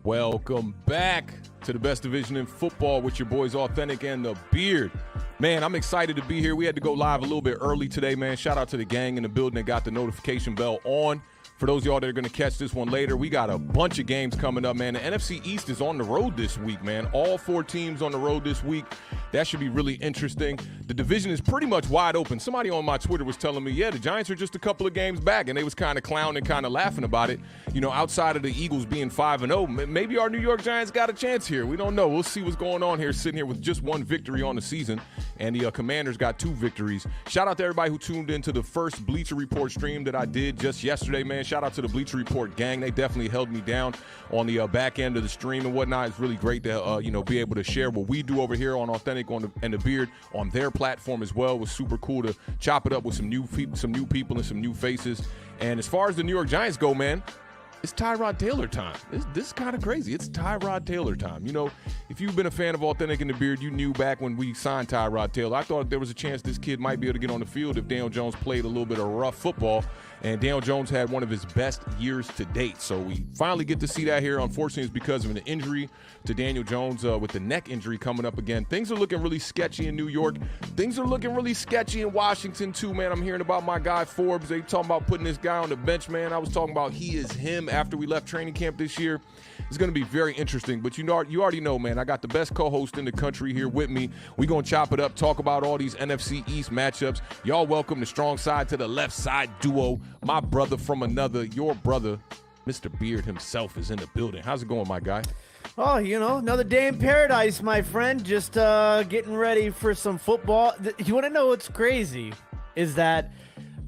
Welcome back to the best division in football with your boys Awthentik and the Beard. Man, I'm excited to be here. We had to go live a little bit early today, man. Shout out to the gang in the building that got the notification bell on. For those of y'all that are going to catch this one later, we got a bunch of games coming up, man. The NFC East is on the road this week, man. All four teams on the road this week. That should be really interesting. The division is pretty much wide open. Somebody on my Twitter was telling me, yeah, the Giants are just a couple of games back, and they was kind of clowning, kind of laughing about it. You know, outside of the Eagles being 5-0, maybe our New York Giants got a chance here. We don't know. We'll see what's going on here, sitting here with just one victory on the season, and the Commanders got 2 victories. Shout out to everybody who tuned into the first Bleacher Report stream that I did just yesterday, man. Shout out to the Bleacher Report gang. They definitely held me down on the back end of the stream and whatnot. It's really great to be able to share what we do over here on Awthentik and the Beard on their platform as well. It was super cool to chop it up with some new people and some new faces. And as far as the New York Giants go, man, it's Tyrod Taylor time. This is kind of crazy. It's Tyrod Taylor time. You know, if you've been a fan of Awthentik and the Beard, you knew back when we signed Tyrod Taylor, I thought there was a chance this kid might be able to get on the field if Daniel Jones played a little bit of rough football. And Daniel Jones had one of his best years to date. So we finally get to see that here. Unfortunately, it's because of an injury to Daniel Jones with the neck injury coming up again. Things are looking really sketchy in New York. Things are looking really sketchy in Washington, too, man. I'm hearing about my guy Forbes. They talking about putting this guy on the bench, man. I was talking about he is him after we left training camp this year. It's going to be very interesting. But you already know, man, I got the best co-host in the country here with me. We're going to chop it up, talk about all these NFC East matchups. Y'all welcome the strong side to the left side duo. My brother from another, your brother, Mr. Beard himself is in the building. How's it going, my guy? Oh, you know, another day in paradise, my friend. Just getting ready for some football. You want to know what's crazy is that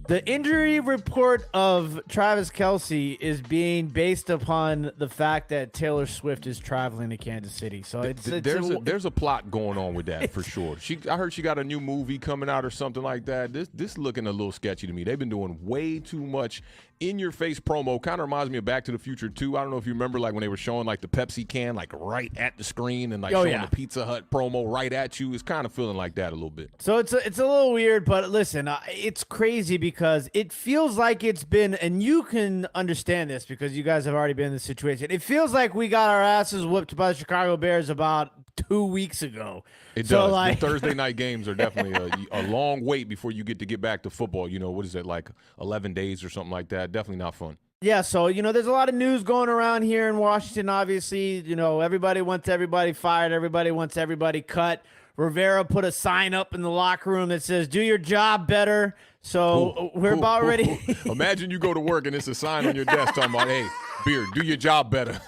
the injury report of Travis Kelce is being based upon the fact that Taylor Swift is traveling to Kansas City. So there's a plot going on with that for sure. I heard she got a new movie coming out or something like that. This looking a little sketchy to me. They've been doing way too much in-your-face promo. Kind of reminds me of Back to the Future 2. I don't know if you remember, like when they were showing like the Pepsi can like right at the screen and like showing the Pizza Hut promo right at you. It's kind of feeling like that a little bit. So it's a little weird, but listen, it's crazy because it feels like it's been, and you can understand this because you guys have already been in this situation. It feels like we got our asses whooped by the Chicago Bears about 2 weeks ago. It does. The Thursday night games are definitely a long wait before you get back to football. You know, what is it, like 11 days or something like that? Definitely not fun. Yeah, so, you know, there's a lot of news going around here in Washington, obviously. You know, everybody wants everybody fired. Everybody wants everybody cut. Rivera put a sign up in the locker room that says, do your job better. So we're about ready. Imagine you go to work and it's a sign on your desk talking about, hey, Beard, do your job better.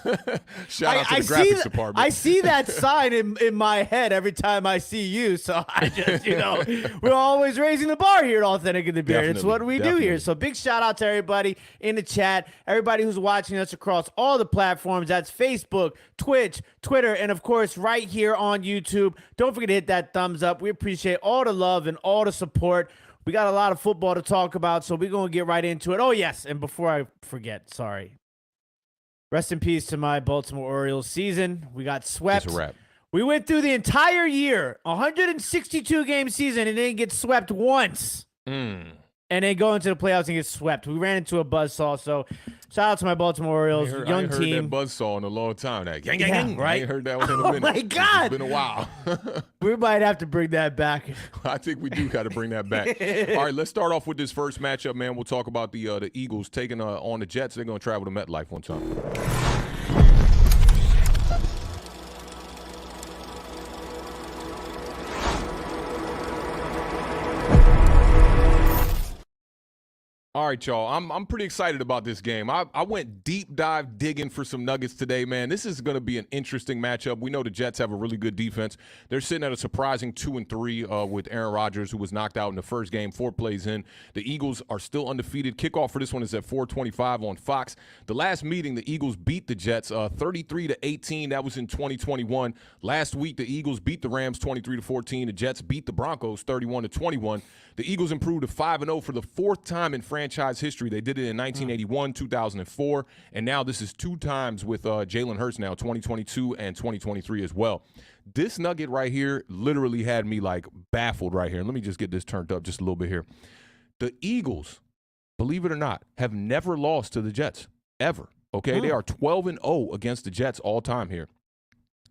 Shout out to the graphics department. I see that sign in my head every time I see you. So I just, you know, we're always raising the bar here at Awthentik and the Beard. It's what we do here. So big shout out to everybody in the chat, everybody who's watching us across all the platforms. That's Facebook, Twitch, Twitter, and of course right here on YouTube. Don't forget to hit that thumbs up. We appreciate all the love and all the support. We got a lot of football to talk about, so we're going to get right into it. Oh, yes, and before I forget, sorry. Rest in peace to my Baltimore Orioles season. We got swept. It's a wrap. We went through the entire year, 162-game season, and didn't get swept once. And then go into the playoffs and get swept. We ran into a buzzsaw, so shout out to my Baltimore Orioles, young team. I ain't heard that buzzsaw in a long time. That gang, right? I ain't heard that one in a minute. Oh, my God. It's been a while. We might have to bring that back. I think we do got to bring that back. All right, let's start off with this first matchup, man. We'll talk about the Eagles taking on the Jets. They're going to travel to MetLife one time. All right, y'all. I'm pretty excited about this game. I went deep dive digging for some nuggets today, man. This is going to be an interesting matchup. We know the Jets have a really good defense. They're sitting at a surprising 2-3 with Aaron Rodgers, who was knocked out in the first game, 4 plays in. The Eagles are still undefeated. Kickoff for this one is at 4:25 on Fox. The last meeting, the Eagles beat the Jets 33-18. That was in 2021. Last week, the Eagles beat the Rams 23-14. The Jets beat the Broncos 31-21. The Eagles improved to 5-0 for the 4th time in franchise history. They did it in 1981, 2004, and now this is 2 times with Jalen Hurts now, 2022 and 2023 as well. This nugget right here literally had me, like, baffled right here. And let me just get this turned up just a little bit here. The Eagles, believe it or not, have never lost to the Jets, ever. Okay, they are 12-0 against the Jets all time here.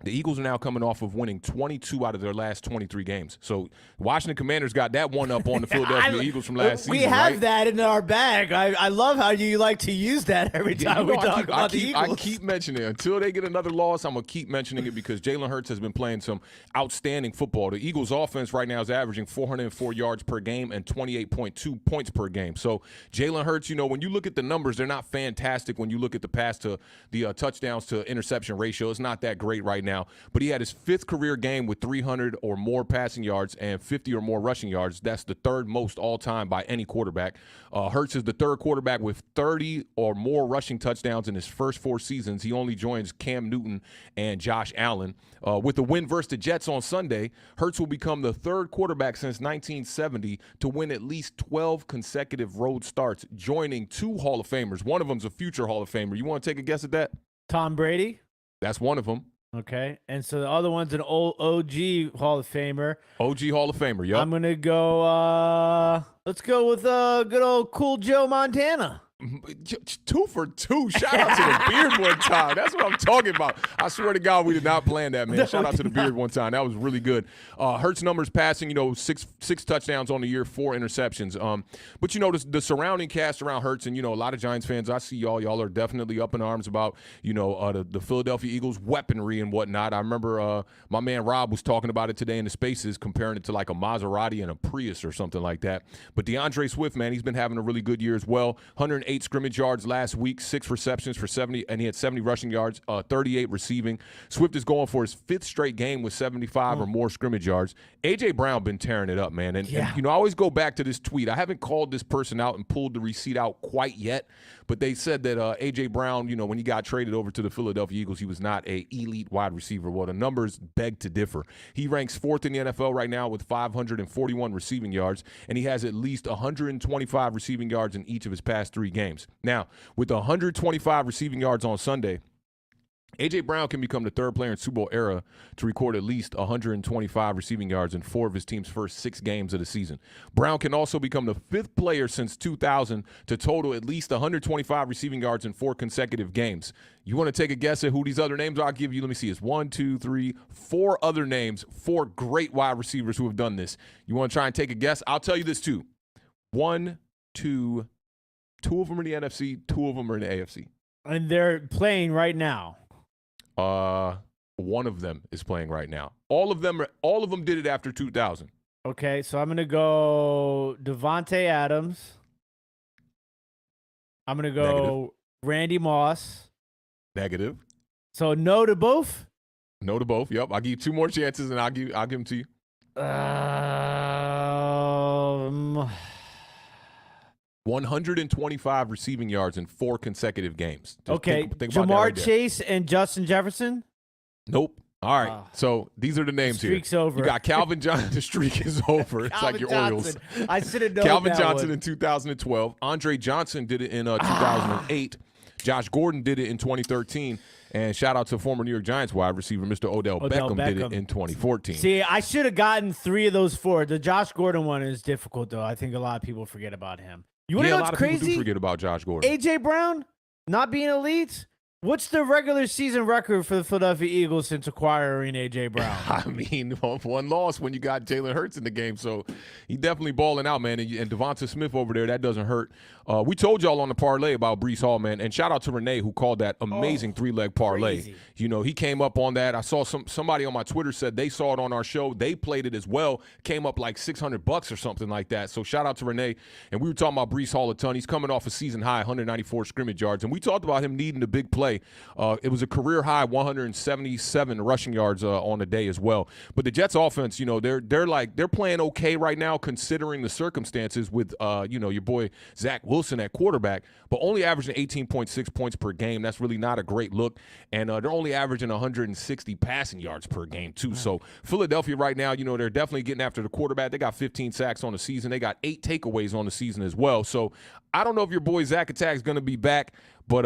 The Eagles are now coming off of winning 22 out of their last 23 games. So Washington Commanders got that one up on the Philadelphia Eagles from last season. We have right? that in our bag. I love how you like to use that every time we talk about the Eagles. I keep mentioning it. Until they get another loss, I'm going to keep mentioning it because Jalen Hurts has been playing some outstanding football. The Eagles offense right now is averaging 404 yards per game and 28.2 points per game. So Jalen Hurts, when you look at the numbers, they're not fantastic. When you look at the pass to the touchdowns to interception ratio, it's not that great right now. But he had his 5th career game with 300 or more passing yards and 50 or more rushing yards. That's the 3rd most all-time by any quarterback. Hurts is the 3rd quarterback with 30 or more rushing touchdowns in his first 4 seasons. He only joins Cam Newton and Josh Allen. With the win versus the Jets on Sunday, Hurts will become the 3rd quarterback since 1970 to win at least 12 consecutive road starts, joining 2 Hall of Famers. One of them's a future Hall of Famer. You want to take a guess at that? Tom Brady? That's one of them. Okay, and so the other one's an old OG Hall of Famer. OG Hall of Famer, yep. I'm going to go, let's go with good old Cool Joe Montana. 2 for 2. Shout out to the beard one time. That's what I'm talking about. I swear to God, we did not plan that, man. No, Shout out to the beard one time. That was really good. Hurts numbers passing, 6 touchdowns on the year, 4 interceptions. But the surrounding cast around Hurts, and a lot of Giants fans, I see y'all are definitely up in arms about the Philadelphia Eagles weaponry and whatnot. I remember my man Rob was talking about it today in the Spaces, comparing it to like a Maserati and a Prius or something like that. But DeAndre Swift, man, he's been having a really good year as well. 108 scrimmage yards last week, 6 receptions for 70, and he had 70 rushing yards, 38 receiving. Swift is going for his 5th straight game with 75 or more scrimmage yards. A.J. Brown been tearing it up, man. And I always go back to this tweet. I haven't called this person out and pulled the receipt out quite yet, but they said that A.J. Brown, when he got traded over to the Philadelphia Eagles, he was not an elite wide receiver. Well, the numbers beg to differ. He ranks 4th in the NFL right now with 541 receiving yards, and he has at least 125 receiving yards in each of his past 3 games. Now, with 125 receiving yards on Sunday, A.J. Brown can become the 3rd player in Super Bowl era to record at least 125 receiving yards in 4 of his team's first 6 games of the season. Brown can also become the 5th player since 2000 to total at least 125 receiving yards in 4 consecutive games. You want to take a guess at who these other names are? I'll give you, let me see, it's 1, 2, 3, 4 other names, 4 great wide receivers who have done this. You want to try and take a guess? I'll tell you this too. 1, 2, 2 of them are in the NFC, 2 of them are in the AFC. And they're playing right now. One of them is playing right now. All of them did it after 2000. Okay, so I'm going to go Devontae Adams. I'm going to go Negative. Randy Moss. Negative. So no to both? No to both. Yep. I'll give you 2 more chances, and I'll give them to you. 125 receiving yards in 4 consecutive games. Just think about Jamar right Chase and Justin Jefferson? Nope. All right. So these are the names here. Streak's over. You got Calvin Johnson. The streak is over. It's like your Orioles. I should have known Calvin that Johnson one. in 2012. Andre Johnson did it in 2008. Josh Gordon did it in 2013. And shout out to former New York Giants wide receiver, Mr. Odell Beckham did it in 2014. See, I should have gotten 3 of those 4. The Josh Gordon one is difficult, though. I think a lot of people forget about him. You want to know what's crazy? A lot of people do forget about Josh Gordon. A.J. Brown not being elite? What's the regular season record for the Philadelphia Eagles since acquiring A.J. Brown? I mean, 1 loss when you got Jalen Hurts in the game. So he definitely balling out, man. And Devonta Smith over there, that doesn't hurt. We told y'all on the parlay about Breece Hall, man. And shout out to Renee who called that amazing 3-leg parlay. Crazy. He came up on that. I saw somebody on my Twitter said they saw it on our show. They played it as well. Came up like $600 or something like that. So shout out to Renee. And we were talking about Breece Hall a ton. He's coming off a season high, 194 scrimmage yards. And we talked about him needing the big play. It was a career high 177 rushing yards on the day as well. But the Jets offense, they're playing okay right now considering the circumstances with your boy Zach Wilson at quarterback, but only averaging 18.6 points per game. That's really not a great look. And they're only averaging 160 passing yards per game too. So Philadelphia right now, they're definitely getting after the quarterback. They got 15 sacks on the season. They got 8 takeaways on the season as well. So I don't know if your boy Zach Attack is going to be back, but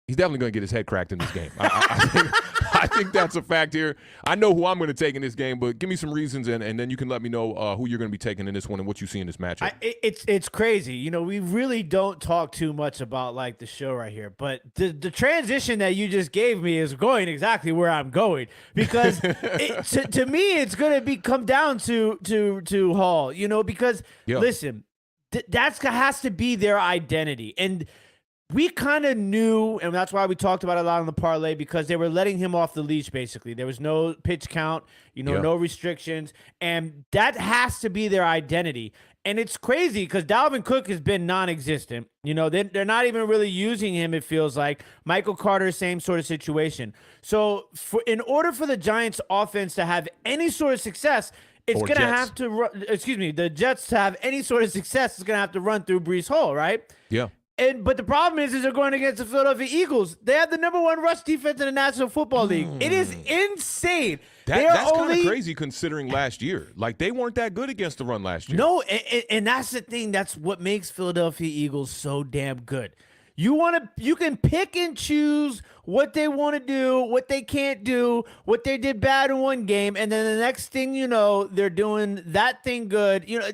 he's definitely going to get his head cracked in this game. I think that's a fact here. I know who I'm going to take in this game, but give me some reasons, and then you can let me know who you're going to be taking in this one and what you see in this matchup. It's crazy. You know, we really don't talk too much about like the show right here, but the transition that you just gave me is going exactly where I'm going, because to me it's going to come down to Hall. You know, because listen, that's has to be their identity. And we kind of knew, and that's why we talked about it a lot on the parlay, because they were letting him off the leash, basically. There was no pitch count, no restrictions, and that has to be their identity. And it's crazy because Dalvin Cook has been non-existent. You know, they're not even really using him, it feels like. Michael Carter, same sort of situation. So in order for the Giants offense to have any sort of success, it's going to have to the Jets to have any sort of success is going to have to run through Breece Hall, right? Yeah. But the problem is they're going against the Philadelphia Eagles. They have the #1 rush defense in the National Football League. It is insane. That's kind of crazy considering last year. Like, they weren't that good against the run last year. No, and that's the thing. That's what makes Philadelphia Eagles so damn good. You can pick and choose what they want to do, what they can't do, what they did bad in one game, and then the next thing you know, they're doing that thing good. You know,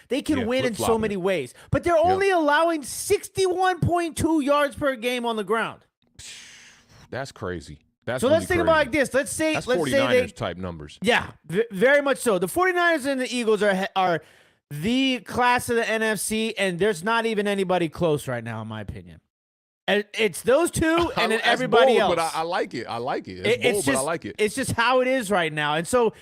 they can win in so many ways. But they're only allowing 61.2 yards per game on the ground. That's crazy. So let's think about it like this. Let's say 49ers type numbers. Yeah, very much so. The 49ers and the Eagles are the class of the NFC, and there's not even anybody close right now, in my opinion. And it's those two, and then everybody bold, else. But I like it. I like it. It's bold, but I like it. It's just how it is right now. And so,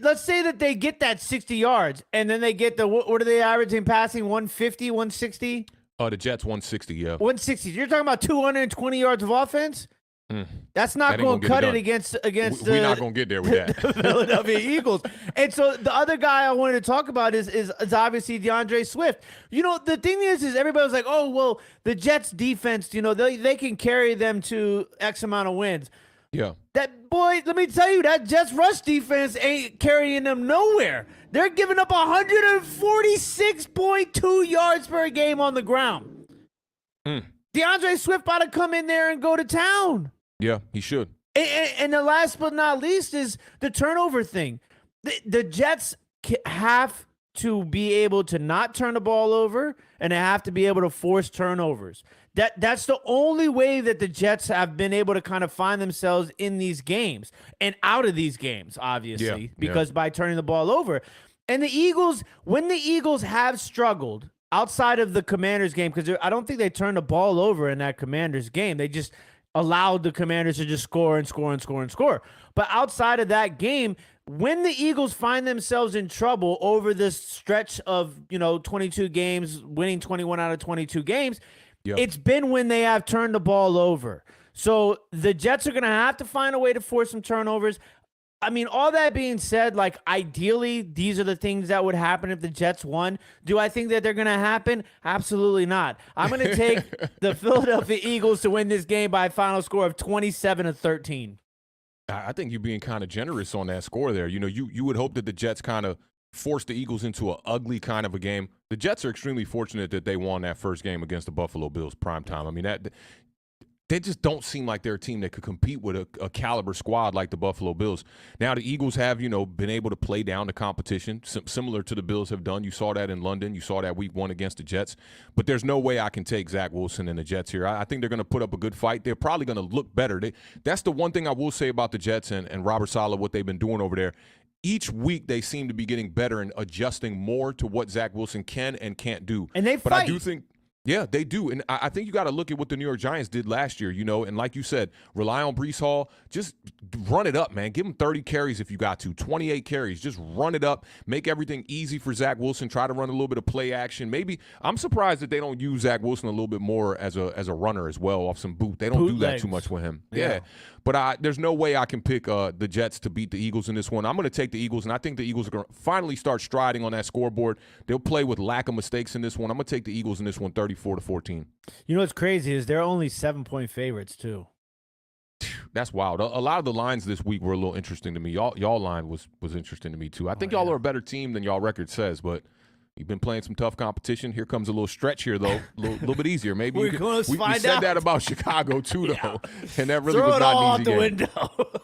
let's say that they get that 60 yards, and then they get what are they averaging passing? 150, 160? The Jets 160, yeah. 160. You're talking about 220 yards of offense? That's not going to cut it against we're not going to get there with that. The Philadelphia Eagles. And so the other guy I wanted to talk about is obviously DeAndre Swift. You know, the thing is everybody's like, oh, well, the Jets defense, they can carry them to X amount of wins. Yeah. That boy, let me tell you, that Jets rush defense ain't carrying them nowhere. They're giving up 146.2 yards per game on the ground. DeAndre Swift about to come in there and go to town. Yeah, he should. And the last but not least is the turnover thing. The Jets have to be able to not turn the ball over, and they have to be able to force turnovers. That's the only way that the Jets have been able to kind of find themselves in these games and out of these games, obviously, because by turning the ball over. And the Eagles, when the Eagles have struggled outside of the Commanders game, because I don't think they turned the ball over in that Commanders game. They just allowed the Commanders to just score and score and score and score. But outside of that game, when the Eagles find themselves in trouble over this stretch of, 22 games, winning 21 out of 22 games, it's been when they have turned the ball over. So the Jets are going to have to find a way to force some turnovers. I mean, all that being said, like, ideally, these are the things that would happen if the Jets won. Do I think that they're going to happen? Absolutely not. I'm going to take the Philadelphia Eagles to win this game by a final score of 27-13. I think you're being kind of generous on that score there. You would hope that the Jets kind of force the Eagles into an ugly kind of a game. The Jets are extremely fortunate that they won that first game against the Buffalo Bills primetime. I mean, they just don't seem like they're a team that could compete with a caliber squad like the Buffalo Bills. Now, the Eagles have, been able to play down the competition, similar to the Bills have done. You saw that in London. You saw that week 1 against the Jets. But there's no way I can take Zach Wilson and the Jets here. I think they're going to put up a good fight. They're probably going to look better. That's the one thing I will say about the Jets and Robert Saleh, what they've been doing over there. Each week they seem to be getting better and adjusting more to what Zach Wilson can and can't do. And they fight. But I do think – yeah, they do. And I think you got to look at what the New York Giants did last year, and like you said, rely on Breece Hall. Just run it up, man. Give him 30 carries if you got to, 28 carries. Just run it up. Make everything easy for Zach Wilson. Try to run a little bit of play action. Maybe I'm surprised that they don't use Zach Wilson a little bit more as a runner as well off some boot. They don't do that too much with him. Yeah. But there's no way I can pick the Jets to beat the Eagles in this one. I'm going to take the Eagles, and I think the Eagles are going to finally start striding on that scoreboard. They'll play with lack of mistakes in this one. I'm going to take the Eagles in this one 34-14. You know what's crazy is they're only 7-point favorites, too. That's wild. A lot of the lines this week were a little interesting to me. Y'all line was interesting to me, too. I think y'all are a better team than y'all record says, but you've been playing some tough competition. Here comes a little stretch here, though. A little bit easier. Maybe we said that about Chicago, too, though. And that really was not an easy game. Throw it all out the window.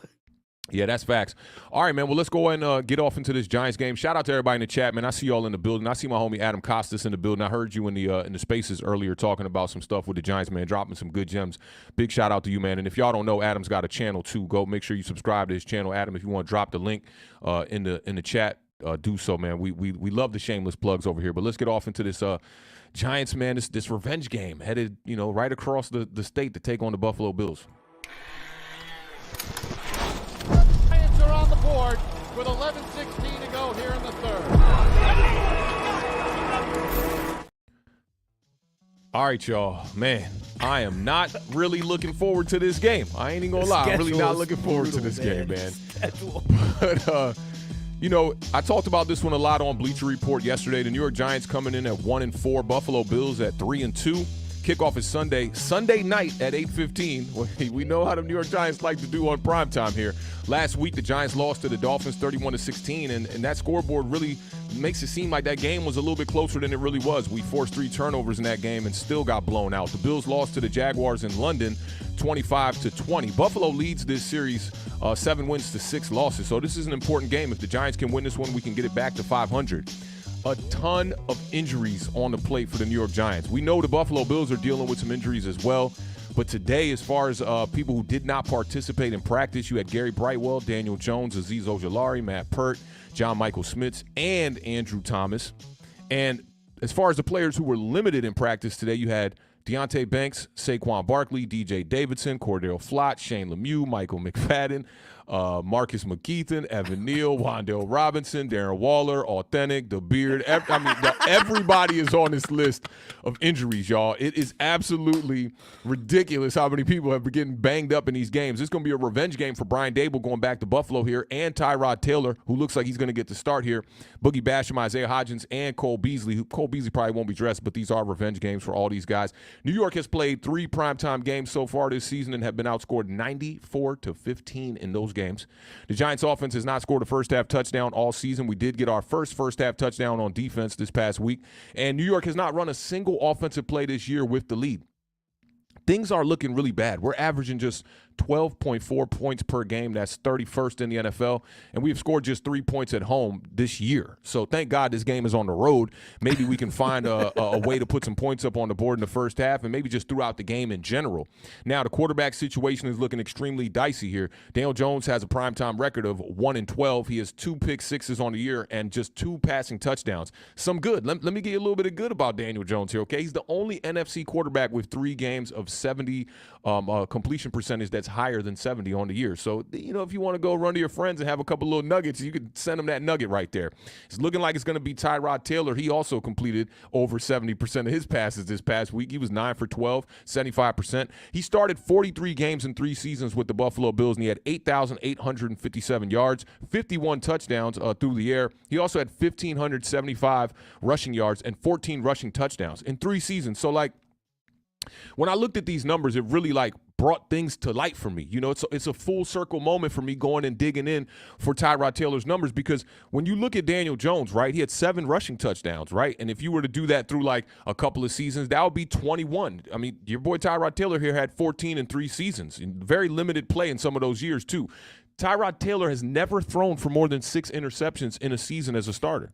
Yeah, that's facts. All right, man. Well, let's go and get off into this Giants game. Shout out to everybody in the chat, man. I see y'all in the building. I see my homie Adam Costas in the building. I heard you in the spaces earlier talking about some stuff with the Giants, man, dropping some good gems. Big shout out to you, man. And if y'all don't know, Adam's got a channel too. Go make sure you subscribe to his channel, Adam. If you want to drop the link in the chat, do so, man. We love the shameless plugs over here. But let's get off into this Giants, man. This revenge game headed right across the state to take on the Buffalo Bills. Are on the board with 11:16 to go here in the third. All right, y'all. Man, I am not really looking forward to this game. I ain't even gonna lie. I'm really not looking forward to this game, man. But, I talked about this one a lot on Bleacher Report yesterday. The New York Giants coming in at 1-4, Buffalo Bills at 3-2. Kickoff is Sunday night at 8:15. We know how the New York Giants like to do on primetime here. Last week, the Giants lost to the Dolphins 31-16, and that scoreboard really makes it seem like that game was a little bit closer than it really was. We forced 3 turnovers in that game and still got blown out. The Bills lost to the Jaguars in London 25-20. Buffalo leads this series 7 wins to 6 losses, so this is an important game. If the Giants can win this one, we can get it back to 500. A ton of injuries on the plate for the New York Giants. We know the Buffalo Bills are dealing with some injuries as well. But today, as far as people who did not participate in practice, you had Gary Brightwell, Daniel Jones, Azeez Ojulari, Matt Pert, John Michael Schmitz, and Andrew Thomas. And as far as the players who were limited in practice today, you had Deonte Banks, Saquon Barkley, DJ Davidson, Cordell Flott, Shane Lemieux, Michael McFadden, Marcus McKeithen, Evan Neal, Wan'Dale Robinson, Darren Waller, Awthentik, The Beard. Everybody is on this list of injuries, y'all. It is absolutely ridiculous how many people have been getting banged up in these games. It's going to be a revenge game for Brian Dable going back to Buffalo here, and Tyrod Taylor, who looks like he's going to get the start here. Boogie Basham, Isaiah Hodgins, and Cole Beasley. Cole Beasley probably won't be dressed, but these are revenge games for all these guys. New York has played 3 primetime games so far this season and have been outscored 94-15 in those games. The Giants offense has not scored a first-half touchdown all season. We did get our first-half touchdown on defense this past week. And New York has not run a single offensive play this year with the lead. Things are looking really bad. We're averaging just 12.4 points per game. That's 31st in the NFL. And we've scored just 3 points at home this year. So thank God this game is on the road. Maybe we can find a way to put some points up on the board in the first half and maybe just throughout the game in general. Now, the quarterback situation is looking extremely dicey here. Daniel Jones has a primetime record of 1-12. He has 2 pick-sixes on the year and just 2 passing touchdowns. Some good. Let me get you a little bit of good about Daniel Jones here, okay? He's the only NFC quarterback with 3 games of 70 completion percentage that's higher than 70 on the year. So, if you want to go run to your friends and have a couple little nuggets, you could send them that nugget right there. It's looking like it's going to be Tyrod Taylor. He also completed over 70% of his passes this past week. He was 9 for 12, 75%. He started 43 games in 3 seasons with the Buffalo Bills, and he had 8,857 yards, 51 touchdowns through the air. He also had 1,575 rushing yards and 14 rushing touchdowns in 3 seasons. So, when I looked at these numbers, it really brought things to light for me. It's a full circle moment for me going and digging in for Tyrod Taylor's numbers, because when you look at Daniel Jones, right, he had 7 rushing touchdowns, right? And if you were to do that through a couple of seasons, that would be 21. I mean, your boy Tyrod Taylor here had 14 in 3 seasons. Very limited play in some of those years too. Tyrod Taylor has never thrown for more than 6 interceptions in a season as a starter.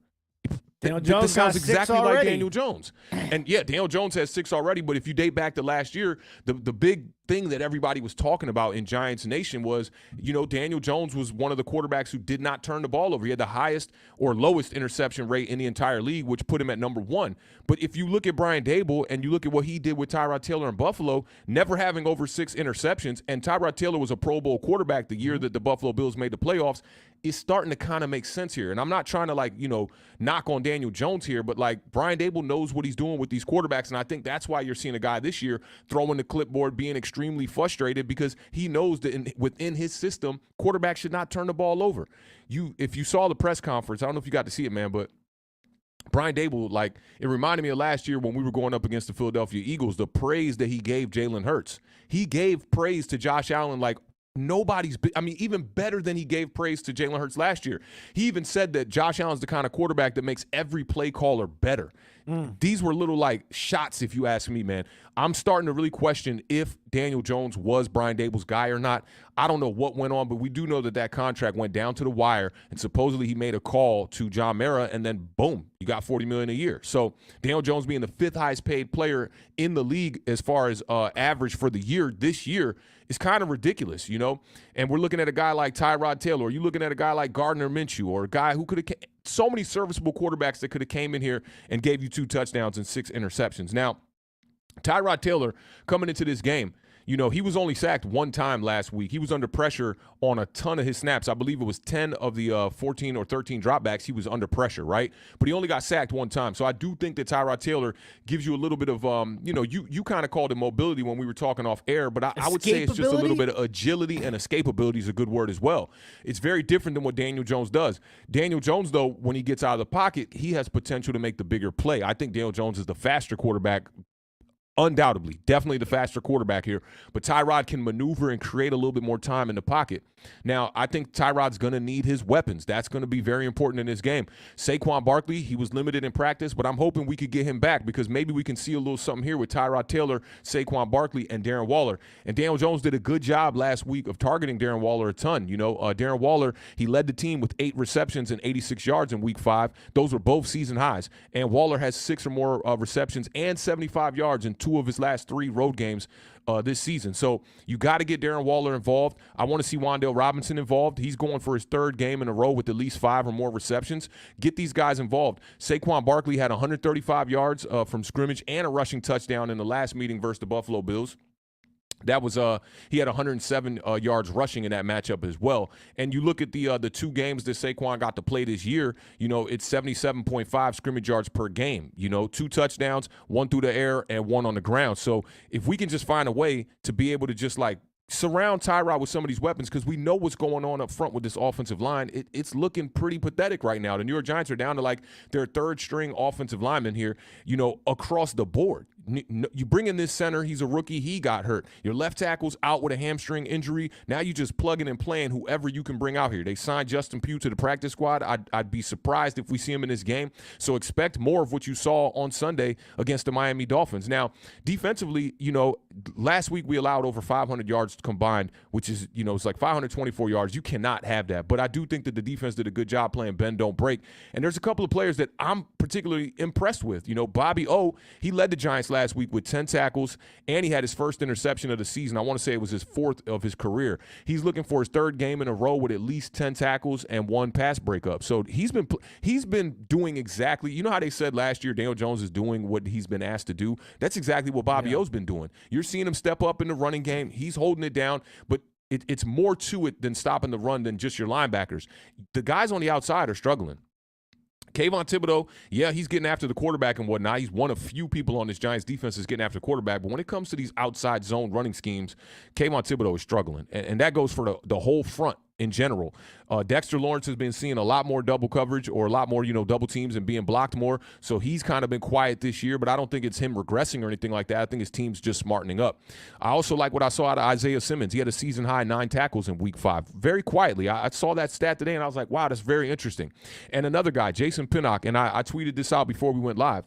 Daniel Jones this sounds exactly got 6 like Daniel Jones. And yeah, Daniel Jones has 6 already, but if you date back to last year, the big thing that everybody was talking about in Giants Nation was, Daniel Jones was one of the quarterbacks who did not turn the ball over. He had the highest or lowest interception rate in the entire league, which put him at number 1. But if you look at Brian Dable and you look at what he did with Tyrod Taylor in Buffalo, never having over 6 interceptions, and Tyrod Taylor was a Pro Bowl quarterback the year that the Buffalo Bills made the playoffs, it's starting to kind of make sense here. And I'm not trying to knock on Daniel Jones here, but Brian Dable knows what he's doing with these quarterbacks, and I think that's why you're seeing a guy this year throwing the clipboard, being extremely frustrated, because he knows that within his system, quarterbacks should not turn the ball over. If you saw the press conference, I don't know if you got to see it, man, but Brian Dable, it reminded me of last year when we were going up against the Philadelphia Eagles, the praise that he gave Jalen Hurts. He gave praise to Josh Allen even better than he gave praise to Jalen Hurts last year. He even said that Josh Allen's the kind of quarterback that makes every play caller better. These were little like shots, if you ask me, man. I'm starting to really question if Daniel Jones was Brian Dable's guy or not. I don't know what went on, but we do know that that contract went down to the wire, and supposedly he made a call to John Mara, and then boom, you got $40 million a year. So Daniel Jones being the 5th highest paid player in the league as far as average for the year this year is kind of ridiculous, you know? And we're looking at a guy like Tyrod Taylor, or you're looking at a guy like Gardner Minshew, or a guy who could have so many serviceable quarterbacks that could have came in here and gave you 2 touchdowns and 6 interceptions. Now, Tyrod Taylor coming into this game, you know, he was only sacked 1 time last week. He was under pressure on a ton of his snaps. I believe it was 10 of the 14 or 13 dropbacks. He was under pressure, right? But he only got sacked 1 time. So I do think that Tyrod Taylor gives you a little bit of, you know, you kind of called it mobility when we were talking off air, but I would say it's just a little bit of agility, and escapability is a good word as well. It's very different than what Daniel Jones does. Daniel Jones, though, when he gets out of the pocket, he has potential to make the bigger play. I think Daniel Jones is the faster quarterback. Undoubtedly, definitely the faster quarterback here. But Tyrod can maneuver and create a little bit more time in the pocket. Now, I think Tyrod's going to need his weapons. That's going to be very important in this game. Saquon Barkley, he was limited in practice, but I'm hoping we could get him back because maybe we can see a little something here with Tyrod Taylor, Saquon Barkley, and Darren Waller. And Daniel Jones did a good job last week of targeting Darren Waller a ton. You know, Darren Waller, he led the team with 8 receptions and 86 yards in week 5. Those were both season highs. And Waller has 6 or more receptions and 75 yards in 2 of his last 3 road games this season. So you got to get Darren Waller involved. I want to see Wan'Dale Robinson involved. He's going for his 3rd game in a row with at least 5 or more receptions. Get these guys involved. Saquon Barkley had 135 yards from scrimmage and a rushing touchdown in the last meeting versus the Buffalo Bills. That was he had 107 yards rushing in that matchup as well. And you look at the 2 games that Saquon got to play this year, you know, it's 77.5 scrimmage yards per game. You know, 2 touchdowns, 1 through the air and 1 on the ground. So if we can just find a way to be able to just like surround Tyrod with some of these weapons, because we know what's going on up front with this offensive line. It's looking pretty pathetic right now. The New York Giants are down to like their 3rd string offensive lineman here, you know, across the board. You bring in this center, he's a rookie, he got hurt. Your left tackle's out with a hamstring injury. Now you just plugging and playing whoever you can bring out here. They signed Justin Pugh to the practice squad. I'd be surprised if we see him in this game. So expect more of what you saw on Sunday against the Miami Dolphins. Now, defensively, you know, last week we allowed over 500 yards combined, which is, you know, it's like 524 yards. You cannot have that. But I do think that the defense did a good job playing bend, don't break. And there's a couple of players that I'm particularly impressed with. You know, Bobby O, he led the Giants last week with 10 tackles, and he had his 1st interception of the season. I want to say it was his 4th of his career. He's looking for his 3rd game in a row with at least 10 tackles and 1 pass breakup. So he's been doing exactly, you know how they said last year Daniel Jones is doing what he's been asked to do? That's exactly what Bobby O's been doing. You're seeing him step up in the running game. He's holding it down, but it's more to it than stopping the run than just your linebackers. The guys on the outside are struggling. Kayvon Thibodeau, yeah, he's getting after the quarterback and whatnot. He's one of few people on this Giants defense that's getting after the quarterback. But when it comes to these outside zone running schemes, Kayvon Thibodeau is struggling. And that goes for the whole front in general. Dexter Lawrence has been seeing a lot more double coverage or a lot more, you know, double teams and being blocked more. So he's kind of been quiet this year, but I don't think it's him regressing or anything like that. I think his team's just smartening up. I also like what I saw out of Isaiah Simmons. He had a season-high 9 tackles in week 5. Very quietly. I saw that stat today, and I was like, wow, that's very interesting. And another guy, Jason Pinnock, and I tweeted this out before we went live.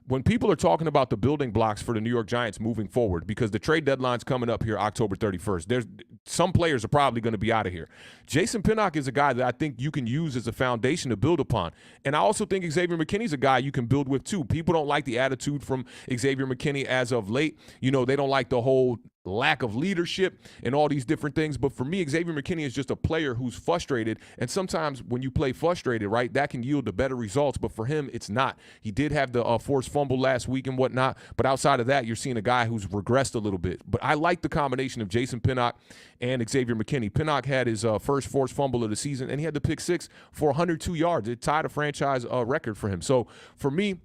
When people are talking about the building blocks for the New York Giants moving forward, because the trade deadline's coming up here October 31st, there's some players are probably going to be out of here. Jason Pinnock is a guy that I think you can use as a foundation to build upon. And I also think Xavier McKinney's a guy you can build with too. People don't like the attitude from Xavier McKinney as of late. You know, they don't like the whole lack of leadership and all these different things. But for me, Xavier McKinney is just a player who's frustrated. And sometimes when you play frustrated, right, that can yield to better results. But for him, it's not. He did have the forced fumble last week and whatnot. But outside of that, you're seeing a guy who's regressed a little bit. But I like the combination of Jason Pinnock and Xavier McKinney. Pinnock had his first forced fumble of the season, and he had the pick 6 for 102 yards. It tied a franchise record for him. So for me,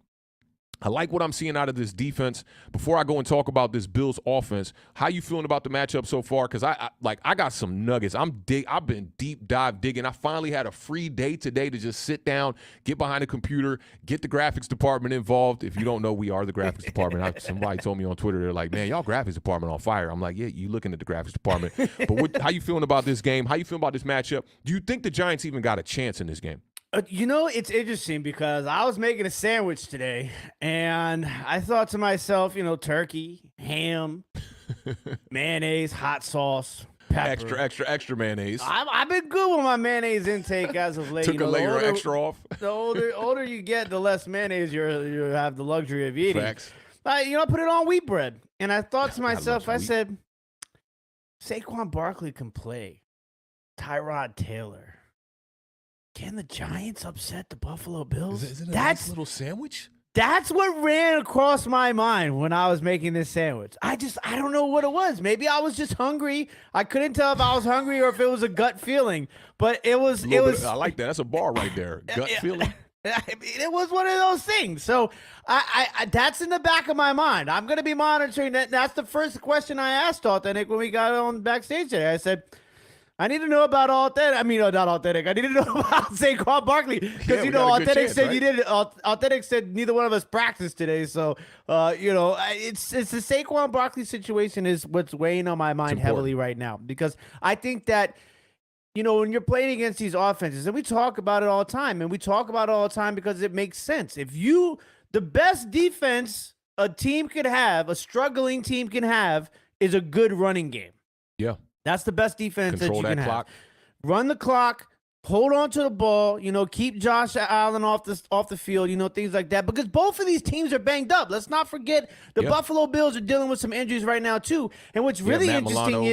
I like what I'm seeing out of this defense. Before I go and talk about this Bills offense, how you feeling about the matchup so far? Because I got some nuggets. I've been deep dive digging. I finally had a free day today to just sit down, get behind a computer, get the graphics department involved. If you don't know, we are the graphics department. Somebody told me on Twitter, they're like, man, y'all graphics department on fire. I'm like, yeah, you looking at the graphics department. But how you feeling about this game? How you feeling about this matchup? Do you think the Giants even got a chance in this game? It's interesting because I was making a sandwich today, and I thought to myself, turkey, ham, mayonnaise, hot sauce, pepper. Extra mayonnaise. I've been good with my mayonnaise intake as of late. Took a layer of extra off. The older you get, the less mayonnaise you have the luxury of eating. Facts. I put it on wheat bread, and I thought to myself, I said, Saquon Barkley can play. Tyrod Taylor. Can the Giants upset the Buffalo Bills? Is it a nice little sandwich? That's what ran across my mind when I was making this sandwich. I don't know what it was. Maybe I was just hungry. I couldn't tell if I was hungry or if it was a gut feeling. But it was. I like that. That's a bar right there. Gut feeling. It was one of those things. So I that's in the back of my mind. I'm going to be monitoring that. That's the first question I asked Awthentik when we got on backstage today. I said, I need to know about Awthentik. I mean, not Awthentik. I need to know about Saquon Barkley because Awthentik said you did. Awthentik said neither one of us practiced today. So it's the Saquon Barkley situation is what's weighing on my mind heavily right now because I think that when you're playing against these offenses, and we talk about it all the time, because it makes sense. The best defense a team could have, a struggling team can have, is a good running game. Yeah. That's the best defense Control that you can clock. have. Run the clock, hold on to the ball, keep Josh Allen off the field, things like that. Because both of these teams are banged up. Let's not forget the Buffalo Bills are dealing with some injuries right now too. And what's really interesting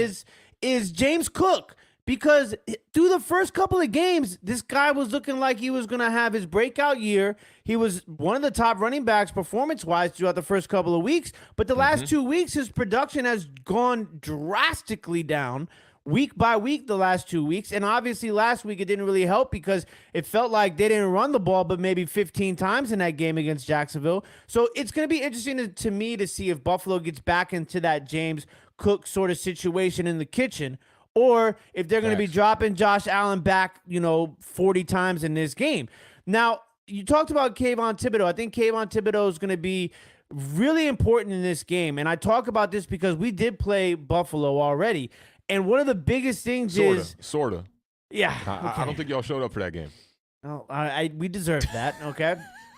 is James Cook. Because through the first couple of games, this guy was looking like he was going to have his breakout year. He was one of the top running backs performance-wise throughout the first couple of weeks. But the last 2 weeks, his production has gone drastically down week by week the last 2 weeks. And obviously last week it didn't really help because it felt like they didn't run the ball but maybe 15 times in that game against Jacksonville. So it's going to be interesting to me to see if Buffalo gets back into that James Cook sort of situation in the kitchen, or if they're going to be dropping Josh Allen back, 40 times in this game. Now, you talked about Kayvon Thibodeau. I think Kayvon Thibodeau is going to be really important in this game. And I talk about this because we did play Buffalo already. And one of the biggest things is... Sort of. Yeah. I don't think y'all showed up for that game. Oh, we deserve that, okay?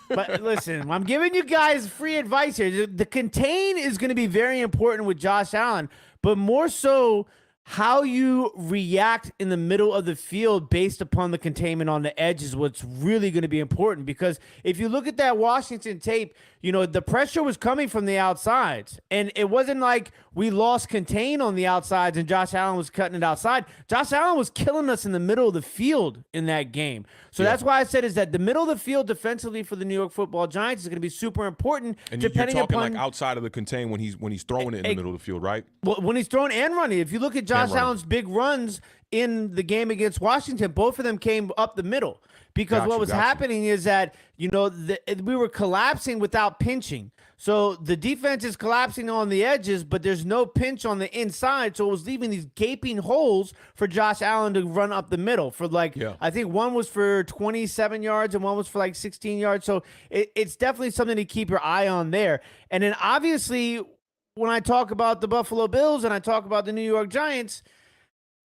But listen, I'm giving you guys free advice here. The contain is going to be very important with Josh Allen, but more so... how you react in the middle of the field based upon the containment on the edge is what's really going to be important. Because if you look at that Washington tape, the pressure was coming from the outsides. And it wasn't like we lost contain on the outsides and Josh Allen was cutting it outside. Josh Allen was killing us in the middle of the field in that game. So that's why I said is that the middle of the field defensively for the New York Football Giants is going to be super important. And you're talking like outside of the contain when he's throwing it in the middle of the field, right? Well, when he's throwing and running. If you look at Josh Allen's big runs in the game against Washington, both of them came up the middle. Because what was happening is that, we were collapsing without pinching. So the defense is collapsing on the edges, but there's no pinch on the inside. So it was leaving these gaping holes for Josh Allen to run up the middle for I think one was for 27 yards and one was for 16 yards. So it's definitely something to keep your eye on there. And then obviously when I talk about the Buffalo Bills and I talk about the New York Giants,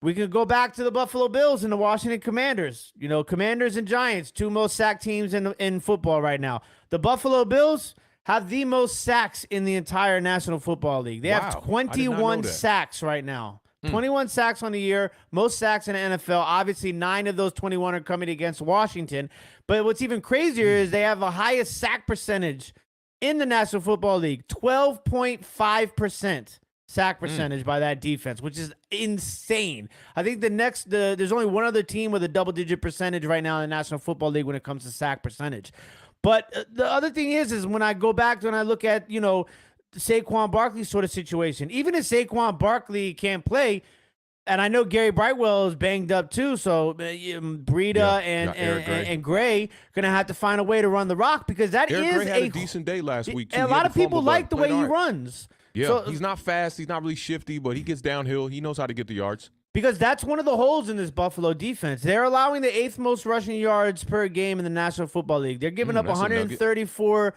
we can go back to the Buffalo Bills and the Washington Commanders. Commanders and Giants, two most sacked teams in football right now. The Buffalo Bills have the most sacks in the entire National Football League. They have 21 sacks right now. 21 sacks on the year, most sacks in the NFL. Obviously, 9 of those 21 are coming against Washington. But what's even crazier is they have the highest sack percentage in the National Football League, 12.5%. Sack percentage by that defense, which is insane. I think there's only one other team with a double-digit percentage right now in the National Football League when it comes to sack percentage. But the other thing is when I go back and I look at, the Saquon Barkley sort of situation, even if Saquon Barkley can't play, and I know Gary Brightwell is banged up too, so Breida and Gray going to have to find a way to run the rock because Eric Gray had a decent day last week, too. And a lot of people like the way he runs. Yeah, so, he's not fast. He's not really shifty, but he gets downhill. He knows how to get the yards. Because that's one of the holes in this Buffalo defense. They're allowing the 8th most rushing yards per game in the National Football League. They're giving up 134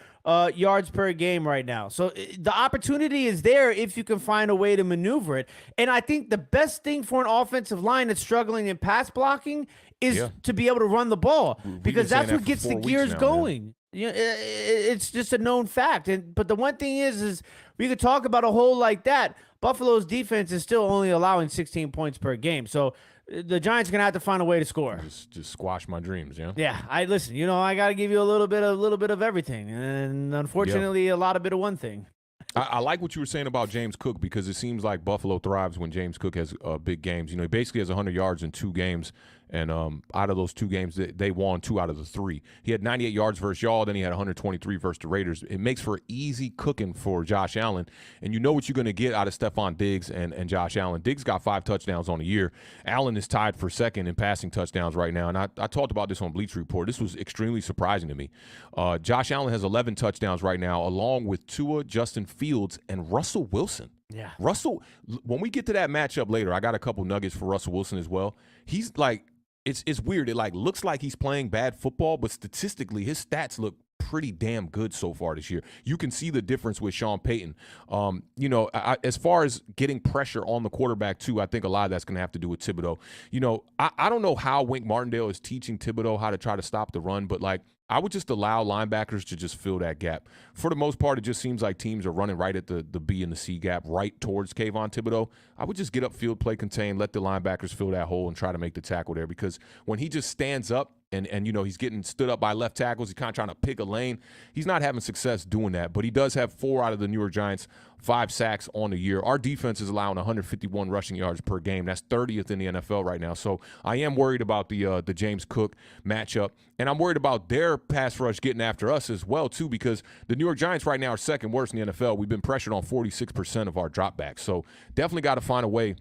yards per game right now. So the opportunity is there if you can find a way to maneuver it. And I think the best thing for an offensive line that's struggling in pass blocking is to be able to run the ball, because that's what gets the gears going. Yeah, it's just a known fact. But the one thing is we could talk about a hole like that. Buffalo's defense is still only allowing 16 points per game. So the Giants are going to have to find a way to score. Just squash my dreams, yeah? Yeah, I got to give you a little bit of everything. And unfortunately, a lot of bit of one thing. I like what you were saying about James Cook, because it seems like Buffalo thrives when James Cook has big games. He basically has 100 yards in 2 games, and out of those 2 games, they won 2 out of the 3. He had 98 yards versus y'all, then he had 123 versus the Raiders. It makes for easy cooking for Josh Allen, and you know what you're going to get out of Stephon Diggs and Josh Allen. Diggs got 5 touchdowns on the year. Allen is tied for second in passing touchdowns right now, and I talked about this on Bleacher Report. This was extremely surprising to me. Josh Allen has 11 touchdowns right now, along with Tua, Justin Fields, and Russell Wilson. Yeah. Russell, when we get to that matchup later, I got a couple nuggets for Russell Wilson as well. He's like, it's weird. It like looks like he's playing bad football, but statistically his stats look pretty damn good so far this year. You can see the difference with Sean Payton. As far as getting pressure on the quarterback too, I think a lot of that's going to have to do with Thibodeau. I don't know how Wink Martindale is teaching Thibodeau how to try to stop the run, but like, I would just allow linebackers to just fill that gap. For the most part, it just seems like teams are running right at the B and the C gap, right towards Kayvon Thibodeau. I would just get upfield, play contain, let the linebackers fill that hole and try to make the tackle there, because when he just stands up and he's getting stood up by left tackles, he's kind of trying to pick a lane, he's not having success doing that. But he does have 4 out of the New York Giants 5 sacks on the year. Our defense is allowing 151 rushing yards per game. That's 30th in the NFL right now. So I am worried about the James Cook matchup, and I'm worried about their pass rush getting after us as well too, because the New York Giants right now are second worst in the NFL. We've been pressured on 46% of our dropbacks. So definitely got to find a way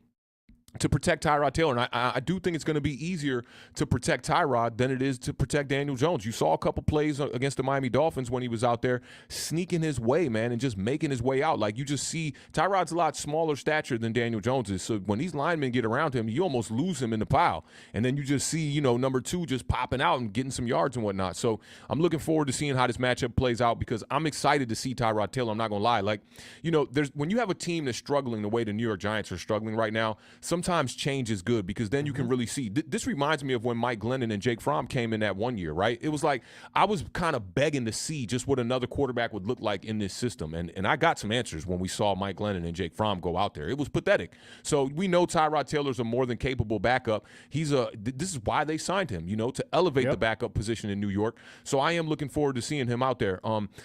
to protect Tyrod Taylor. And I do think it's going to be easier to protect Tyrod than it is to protect Daniel Jones. You saw a couple plays against the Miami Dolphins when he was out there sneaking his way, man, and just making his way out. Like, you just see Tyrod's a lot smaller stature than Daniel Jones is. So when these linemen get around him, you almost lose him in the pile. And then you just see, number 2 just popping out and getting some yards and whatnot. So I'm looking forward to seeing how this matchup plays out, because I'm excited to see Tyrod Taylor. I'm not going to lie. Like, when you have a team that's struggling the way the New York Giants are struggling right now, sometimes change is good, because then you can really see. This reminds me of when Mike Glennon and Jake Fromm came in that one year, right? It was like I was kind of begging to see just what another quarterback would look like in this system. And I got some answers when we saw Mike Glennon and Jake Fromm go out there. It was pathetic. So we know Tyrod Taylor's a more than capable backup. This is why they signed him, to elevate the backup position in New York. So I am looking forward to seeing him out there.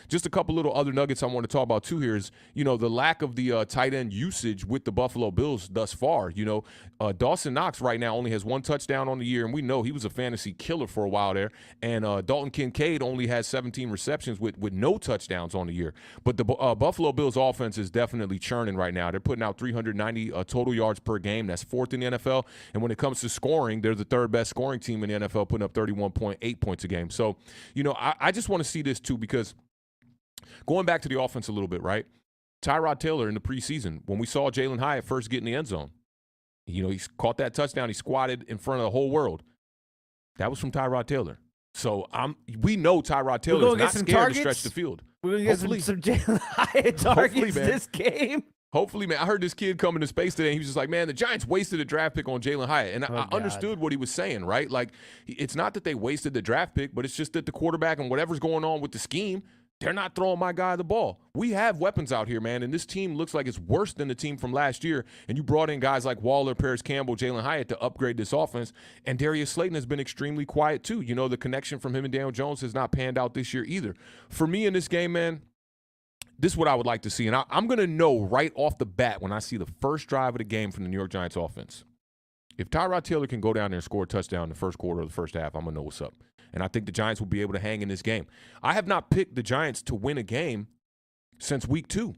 Just a couple little other nuggets I want to talk about too here is, the lack of the tight end usage with the Buffalo Bills thus far. Dawson Knox right now only has 1 touchdown on the year, and we know he was a fantasy killer for a while there. And Dalton Kincaid only has 17 receptions with no touchdowns on the year. But the Buffalo Bills offense is definitely churning right now. They're putting out 390 total yards per game. That's 4th in the NFL. And when it comes to scoring, they're the 3rd best scoring team in the NFL, putting up 31.8 points a game. So, I just want to see this too, because going back to the offense a little bit, right? Tyrod Taylor in the preseason, when we saw Jalen Hyatt first get in the end zone, he caught that touchdown. He squatted in front of the whole world. That was from Tyrod Taylor. So we know Tyrod Taylor is not scared to stretch the field. We're going to get some Jalen Hyatt targets this game. Hopefully, man. I heard this kid come into space today, and he was just like, man, the Giants wasted a draft pick on Jalen Hyatt. And I understood what he was saying, right? Like, it's not that they wasted the draft pick, but it's just that the quarterback and whatever's going on with the scheme, they're not throwing my guy the ball. We have weapons out here, man, and this team looks like it's worse than the team from last year. And you brought in guys like Waller, Paris Campbell, Jalen Hyatt to upgrade this offense. And Darius Slayton has been extremely quiet too. The connection from him and Daniel Jones has not panned out this year either. For me in this game, man, this is what I would like to see. And I'm going to know right off the bat when I see the first drive of the game from the New York Giants offense. If Tyrod Taylor can go down there and score a touchdown in the first quarter or the first half, I'm going to know what's up. And I think the Giants will be able to hang in this game. I have not picked the Giants to win a game since week 2.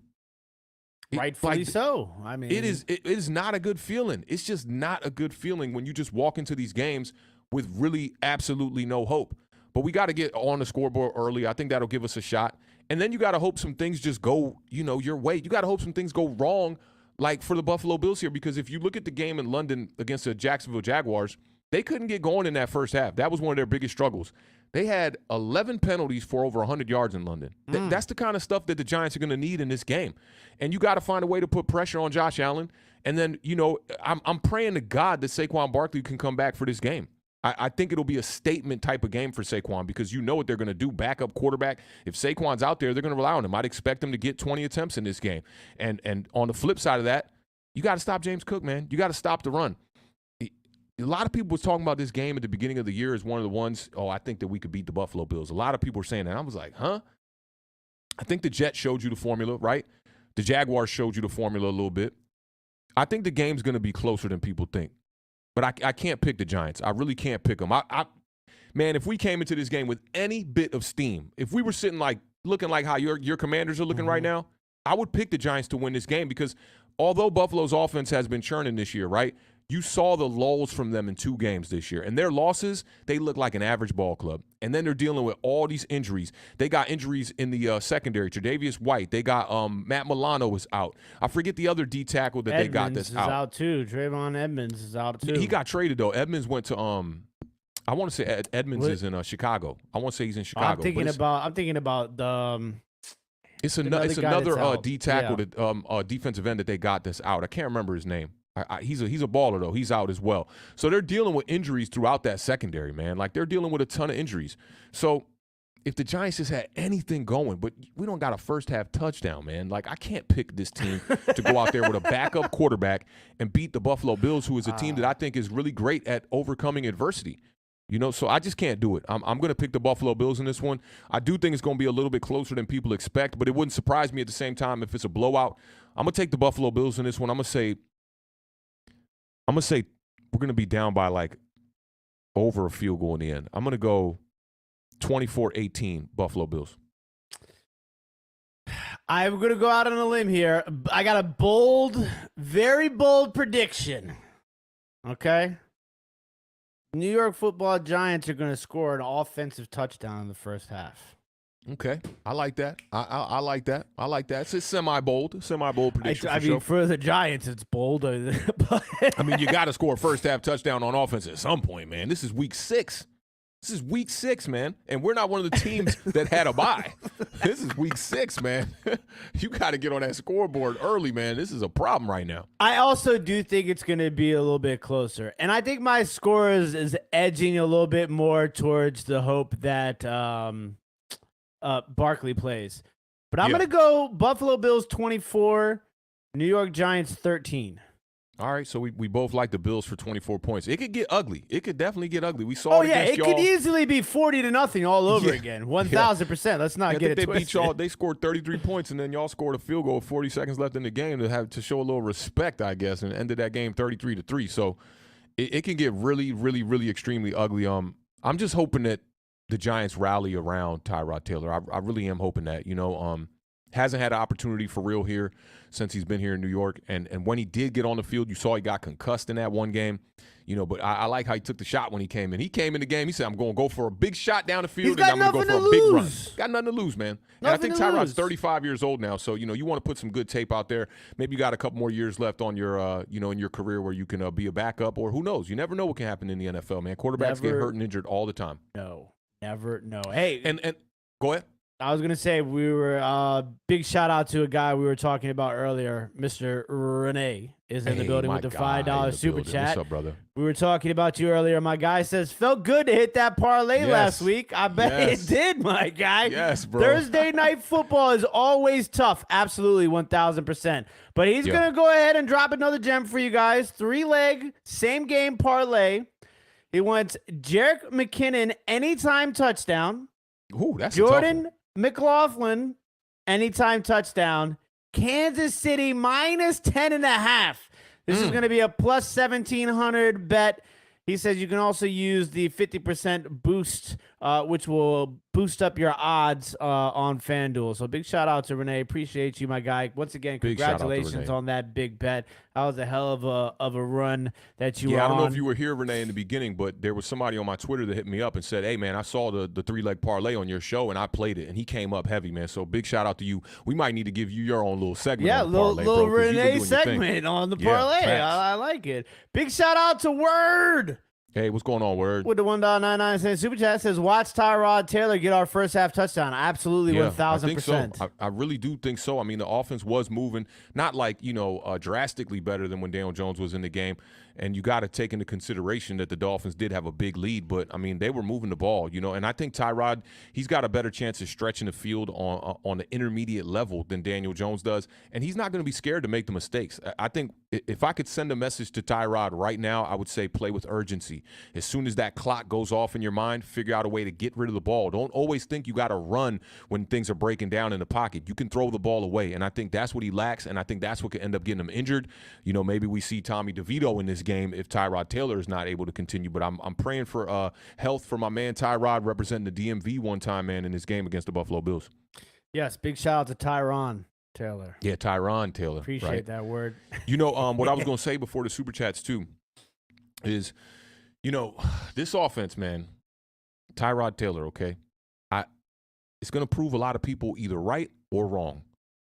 Rightfully so. I mean, it is not a good feeling. It's just not a good feeling when you just walk into these games with really absolutely no hope. But we got to get on the scoreboard early. I think that'll give us a shot. And then you got to hope some things just go, your way. You got to hope some things go wrong like for the Buffalo Bills here, because if you look at the game in London against the Jacksonville Jaguars, they couldn't get going in that first half. That was one of their biggest struggles. They had 11 penalties for over 100 yards in London. That's the kind of stuff that the Giants are going to need in this game. And you got to find a way to put pressure on Josh Allen. And then, I'm praying to God that Saquon Barkley can come back for this game. I think it'll be a statement type of game for Saquon because you know what they're going to do. Backup quarterback. If Saquon's out there, they're going to rely on him. I'd expect them to get 20 attempts in this game. And on the flip side of that, you got to stop James Cook, man. You got to stop the run. A lot of people was talking about this game at the beginning of the year as one of the ones, I think that we could beat the Buffalo Bills. A lot of people were saying that. I was like, huh? I think the Jets showed you the formula, right? The Jaguars showed you the formula a little bit. I think the game's going to be closer than people think. But I can't pick the Giants. I really can't pick them. Man, if we came into this game with any bit of steam, if we were looking like how your Commanders are looking right now, I would pick the Giants to win this game because although Buffalo's offense has been churning this year, right? You saw the lulls from them in 2 games this year. And their losses, they look like an average ball club. And then they're dealing with all these injuries. They got injuries in the secondary. Tre'Davious White. They got Matt Milano is out. I forget the other D tackle that they got that's out. Edmonds is out too. Trayvon Edmonds is out too. He got traded, though. Edmonds went to I want to say Edmonds is in Chicago. I want to say he's in Chicago. I'm thinking about the it's another D tackle, that defensive end that they got that's out. I can't remember his name. He's a baller, though. He's out as well. So they're dealing with injuries throughout that secondary, man. Like, they're dealing with a ton of injuries. So if the Giants just had anything going, but we don't got a first-half touchdown, man. Like, I can't pick this team to go out there with a backup quarterback and beat the Buffalo Bills, who is a team that I think is really great at overcoming adversity. So I just can't do it. I'm going to pick the Buffalo Bills in this one. I do think it's going to be a little bit closer than people expect, but it wouldn't surprise me at the same time if it's a blowout. I'm going to take the Buffalo Bills in this one. I'm going to say we're going to be down by over a field goal in the end. I'm going to go 24-18 Buffalo Bills. I'm going to go out on a limb here. I got a very bold prediction. Okay? New York Football Giants are going to score an offensive touchdown in the first half. Okay, I like that. I like that. I like that. It's a semi-bold prediction. I mean, for the Giants, it's bold. But I mean, you got to score a first-half touchdown on offense at some point, man. This is week 6. This is week 6, man, and we're not one of the teams that had a bye. This is week 6, man. You got to get on that scoreboard early, man. This is a problem right now. I also do think it's going to be a little bit closer, and I think my score is edging a little bit more towards the hope that Barkley plays. But I'm going to go Buffalo Bills 24, New York Giants 13. All right, so we both like the Bills for 24 points. It could get ugly. It could definitely get ugly. We saw it against y'all. It could easily be 40-0 all over again. 1,000%. Let's not get it twisted. Beat y'all. They scored 33 points, and then y'all scored a field goal with 40 seconds left in the game to show a little respect, I guess, and ended that game 33-3. So it can get really, really, really extremely ugly. I'm just hoping that the Giants rally around Tyrod Taylor. I really am hoping that, hasn't had an opportunity for real here since he's been here in New York. And when he did get on the field, you saw he got concussed in that one game. But I like how he took the shot when he came in. He came in the game. He said, I'm going to go for a big shot down the field, and I'm going to go for a big run. Got nothing to lose, man. And I think Tyrod's 35 years old now, so, you want to put some good tape out there. Maybe you got a couple more years left on your, in your career where you can be a backup, or who knows? You never know what can happen in the NFL, man. Quarterbacks get hurt and injured all the time. No, never know. Hey. And go ahead. I was going to say, we were big shout out to a guy we were talking about earlier. Mr. Renee is in the building with the $5 super chat. What's up, brother? We were talking about you earlier. My guy says, felt good to hit that parlay last week. I bet it did, my guy. Yes, bro. Thursday night football is always tough. Absolutely, 1,000%. But he's going to go ahead and drop another gem for you guys. 3-leg, same game parlay. He wants Jerick McKinnon anytime touchdown. Ooh, that's Jordan McLaughlin, anytime touchdown. Kansas City minus 10.5. This is going to be a plus 1,700 bet. He says you can also use the 50% boost which will boost up your odds on FanDuel. So big shout out to Renee. Appreciate you, my guy. Once again, congratulations on that big bet. That was a hell of a run that you were on. Yeah, I don't know if you were here, Renee, in the beginning, but there was somebody on my Twitter that hit me up and said, hey, man, I saw the three-leg parlay on your show, and I played it, and he came up heavy, man. So big shout out to you. We might need to give you your own little segment. Yeah, on the parlay, little bro, Renee segment on the parlay. I like it. Big shout out to Word. Hey, what's going on, Word? With the $1.99 super chat says, watch Tyrod Taylor get our first half touchdown. Absolutely, 1,000%. So. I really do think so. I mean, the offense was moving, not like, drastically better than when Daniel Jones was in the game. And you got to take into consideration that the Dolphins did have a big lead, but I mean, they were moving the ball, and I think Tyrod, he's got a better chance of stretching the field on the intermediate level than Daniel Jones does. And he's not going to be scared to make the mistakes. I think if I could send a message to Tyrod right now, I would say play with urgency. As soon as that clock goes off in your mind, figure out a way to get rid of the ball. Don't always think you got to run when things are breaking down in the pocket. You can throw the ball away, and I think that's what he lacks, and I think that's what could end up getting him injured. Maybe we see Tommy DeVito in this game if Tyrod Taylor is not able to continue. But I'm praying for health for my man Tyrod representing the DMV one time, man, in this game against the Buffalo Bills. Yes, big shout out to Tyrod Taylor. Yeah, Tyrod Taylor. Appreciate that word. What I was going to say before the Super Chats, too, is, this offense, man, Tyrod Taylor, okay, it's going to prove a lot of people either right or wrong.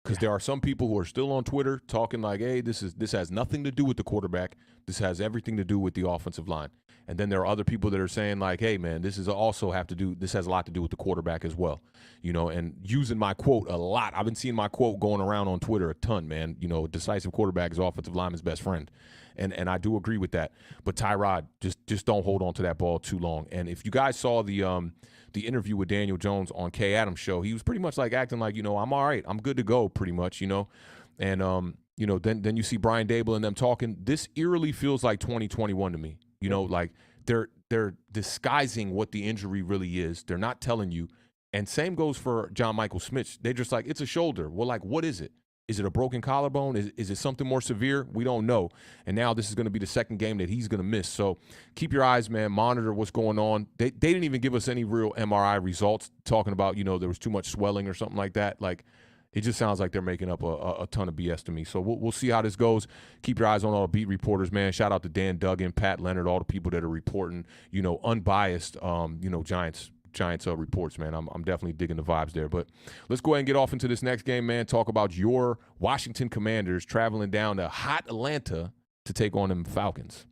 Because there are some people who are still on Twitter talking like, hey, this has nothing to do with the quarterback. This has everything to do with the offensive line. And then there are other people that are saying like, hey, man, this has a lot to do with the quarterback as well. And using my quote a lot. I've been seeing my quote going around on Twitter a ton, man. Decisive quarterback is offensive lineman's best friend. And I do agree with that. But Tyrod, just don't hold on to that ball too long. And if you guys saw the interview with Daniel Jones on Kay Adams' show, he was pretty much like acting like, I'm all right. I'm good to go pretty much, And, then you see Brian Dable and them talking. This eerily feels like 2021 to me. Like they're disguising what the injury really is. They're not telling you. And same goes for John Michael Schmitz. They're just like, it's a shoulder. Well, like, what is it? Is it a broken collarbone? Is it something more severe? We don't know. And now this is going to be the second game that he's going to miss. So keep your eyes, man. Monitor what's going on. They didn't even give us any real MRI results talking about, there was too much swelling or something like that. Like, it just sounds like they're making up a ton of BS to me. So we'll see how this goes. Keep your eyes on all the beat reporters, man. Shout out to Dan Duggan, Pat Leonard, all the people that are reporting, unbiased, Giants reports, man. I'm definitely digging the vibes there. But let's go ahead and get off into this next game, man. Talk about your Washington Commanders traveling down to hot Atlanta to take on them Falcons.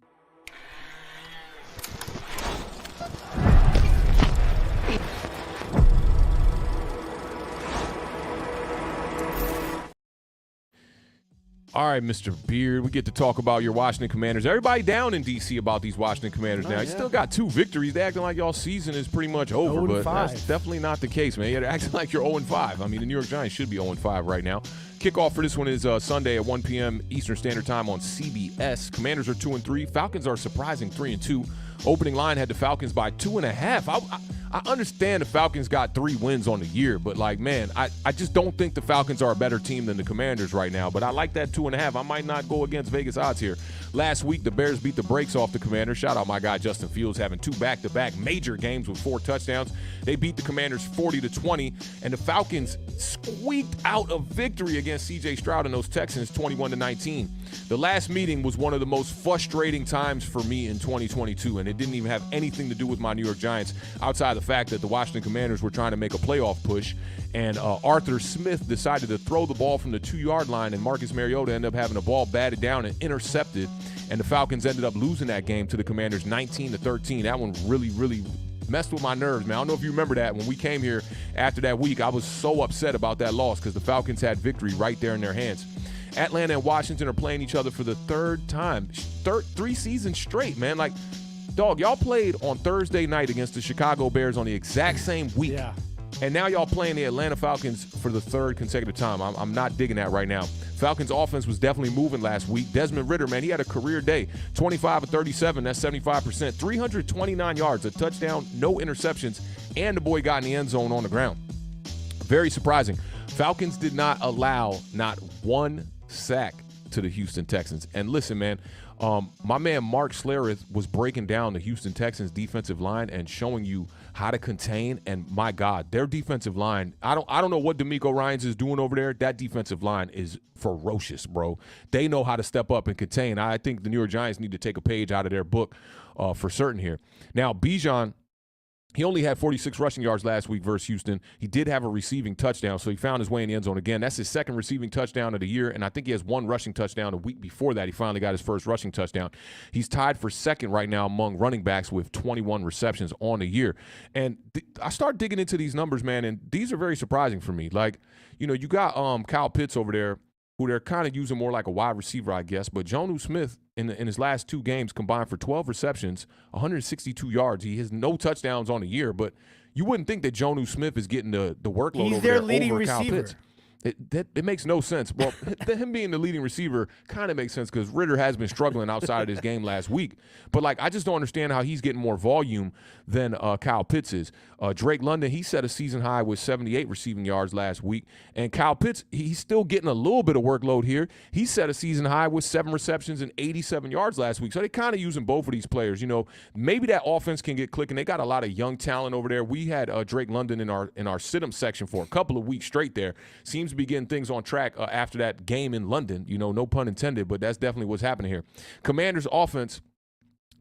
All right, Mr. Beard, we get to talk about your Washington Commanders. Everybody down in D.C. about these Washington Commanders now. You still got 2 victories. They're acting like y'all season is pretty much over, but that's definitely not the case, man. You're acting like you're 0-5. I mean, the New York Giants should be 0-5 right now. Kickoff for this one is Sunday at 1 p.m. Eastern Standard Time on CBS. Commanders are 2-3. Falcons are surprising 3-2. Opening line had the Falcons by 2.5. I understand the Falcons got 3 wins on the year, but man, I just don't think the Falcons are a better team than the Commanders right now. But I like that 2.5. I might not go against Vegas odds here. Last week, the Bears beat the brakes off the Commanders. Shout out my guy Justin Fields having 2 back-to-back major games with 4 touchdowns. They beat the Commanders 40-20, and the Falcons squeaked out a victory against C.J. Stroud and those Texans 21-19. The last meeting was one of the most frustrating times for me in 2022, and it didn't even have anything to do with my New York Giants outside the fact that the Washington Commanders were trying to make a playoff push, and Arthur Smith decided to throw the ball from the 2-yard line, and Marcus Mariota ended up having the ball batted down and intercepted, and the Falcons ended up losing that game to the Commanders 19-13. That one really, really messed with my nerves, man. I don't know if you remember that. When we came here after that week, I was so upset about that loss because the Falcons had victory right there in their hands. Atlanta and Washington are playing each other for the 3rd time. 3 seasons straight, man. Like, dog, y'all played on Thursday night against the Chicago Bears on the exact same week. Yeah. And now y'all playing the Atlanta Falcons for the 3rd consecutive time. I'm not digging that right now. Falcons offense was definitely moving last week. Desmond Ridder, man, he had a career day. 25 of 37, that's 75%. 329 yards, a touchdown, no interceptions, and the boy got in the end zone on the ground. Very surprising. Falcons did not allow not 1 sack to the Houston Texans. And listen, man, my man Mark Schlereth was breaking down the Houston Texans defensive line and showing you how to contain. And my God, their defensive line, I don't know what DeMeco Ryans is doing over there. That defensive line is ferocious, bro. They know how to step up and contain. I think the New York Giants need to take a page out of their book for certain here. Now, Bijan, he only had 46 rushing yards last week versus Houston. He did have a receiving touchdown, so he found his way in the end zone again. That's his second receiving touchdown of the year, and I think he has one rushing touchdown a week before that. He finally got his first rushing touchdown. He's tied for second right now among running backs with 21 receptions on the year. And I start digging into these numbers, man, and these are very surprising for me. Like, you know, you got Kyle Pitts over there, who they're kind of using more like a wide receiver, I guess. But Jonnu Smith, in his last 2 games, combined for 12 receptions, 162 yards. He has no touchdowns on the year, but you wouldn't think that Jonnu Smith is getting the workload He's over their there leading over receiver. Kyle Pitts. It makes no sense. Well, him being the leading receiver kind of makes sense because Ritter has been struggling outside of this game last week. But, like, I just don't understand how he's getting more volume than Kyle Pitts is. Drake London, he set a season high with 78 receiving yards last week. And Kyle Pitts, he's still getting a little bit of workload here. He set a season high with 7 receptions and 87 yards last week. So they kind of using both of these players. You know, maybe that offense can get clicking. They got a lot of young talent over there. We had Drake London in our sit-em section for a couple of weeks straight there. Seems to be getting things on track after that game in London. You know, no pun intended, but that's definitely what's happening here. Commanders offense,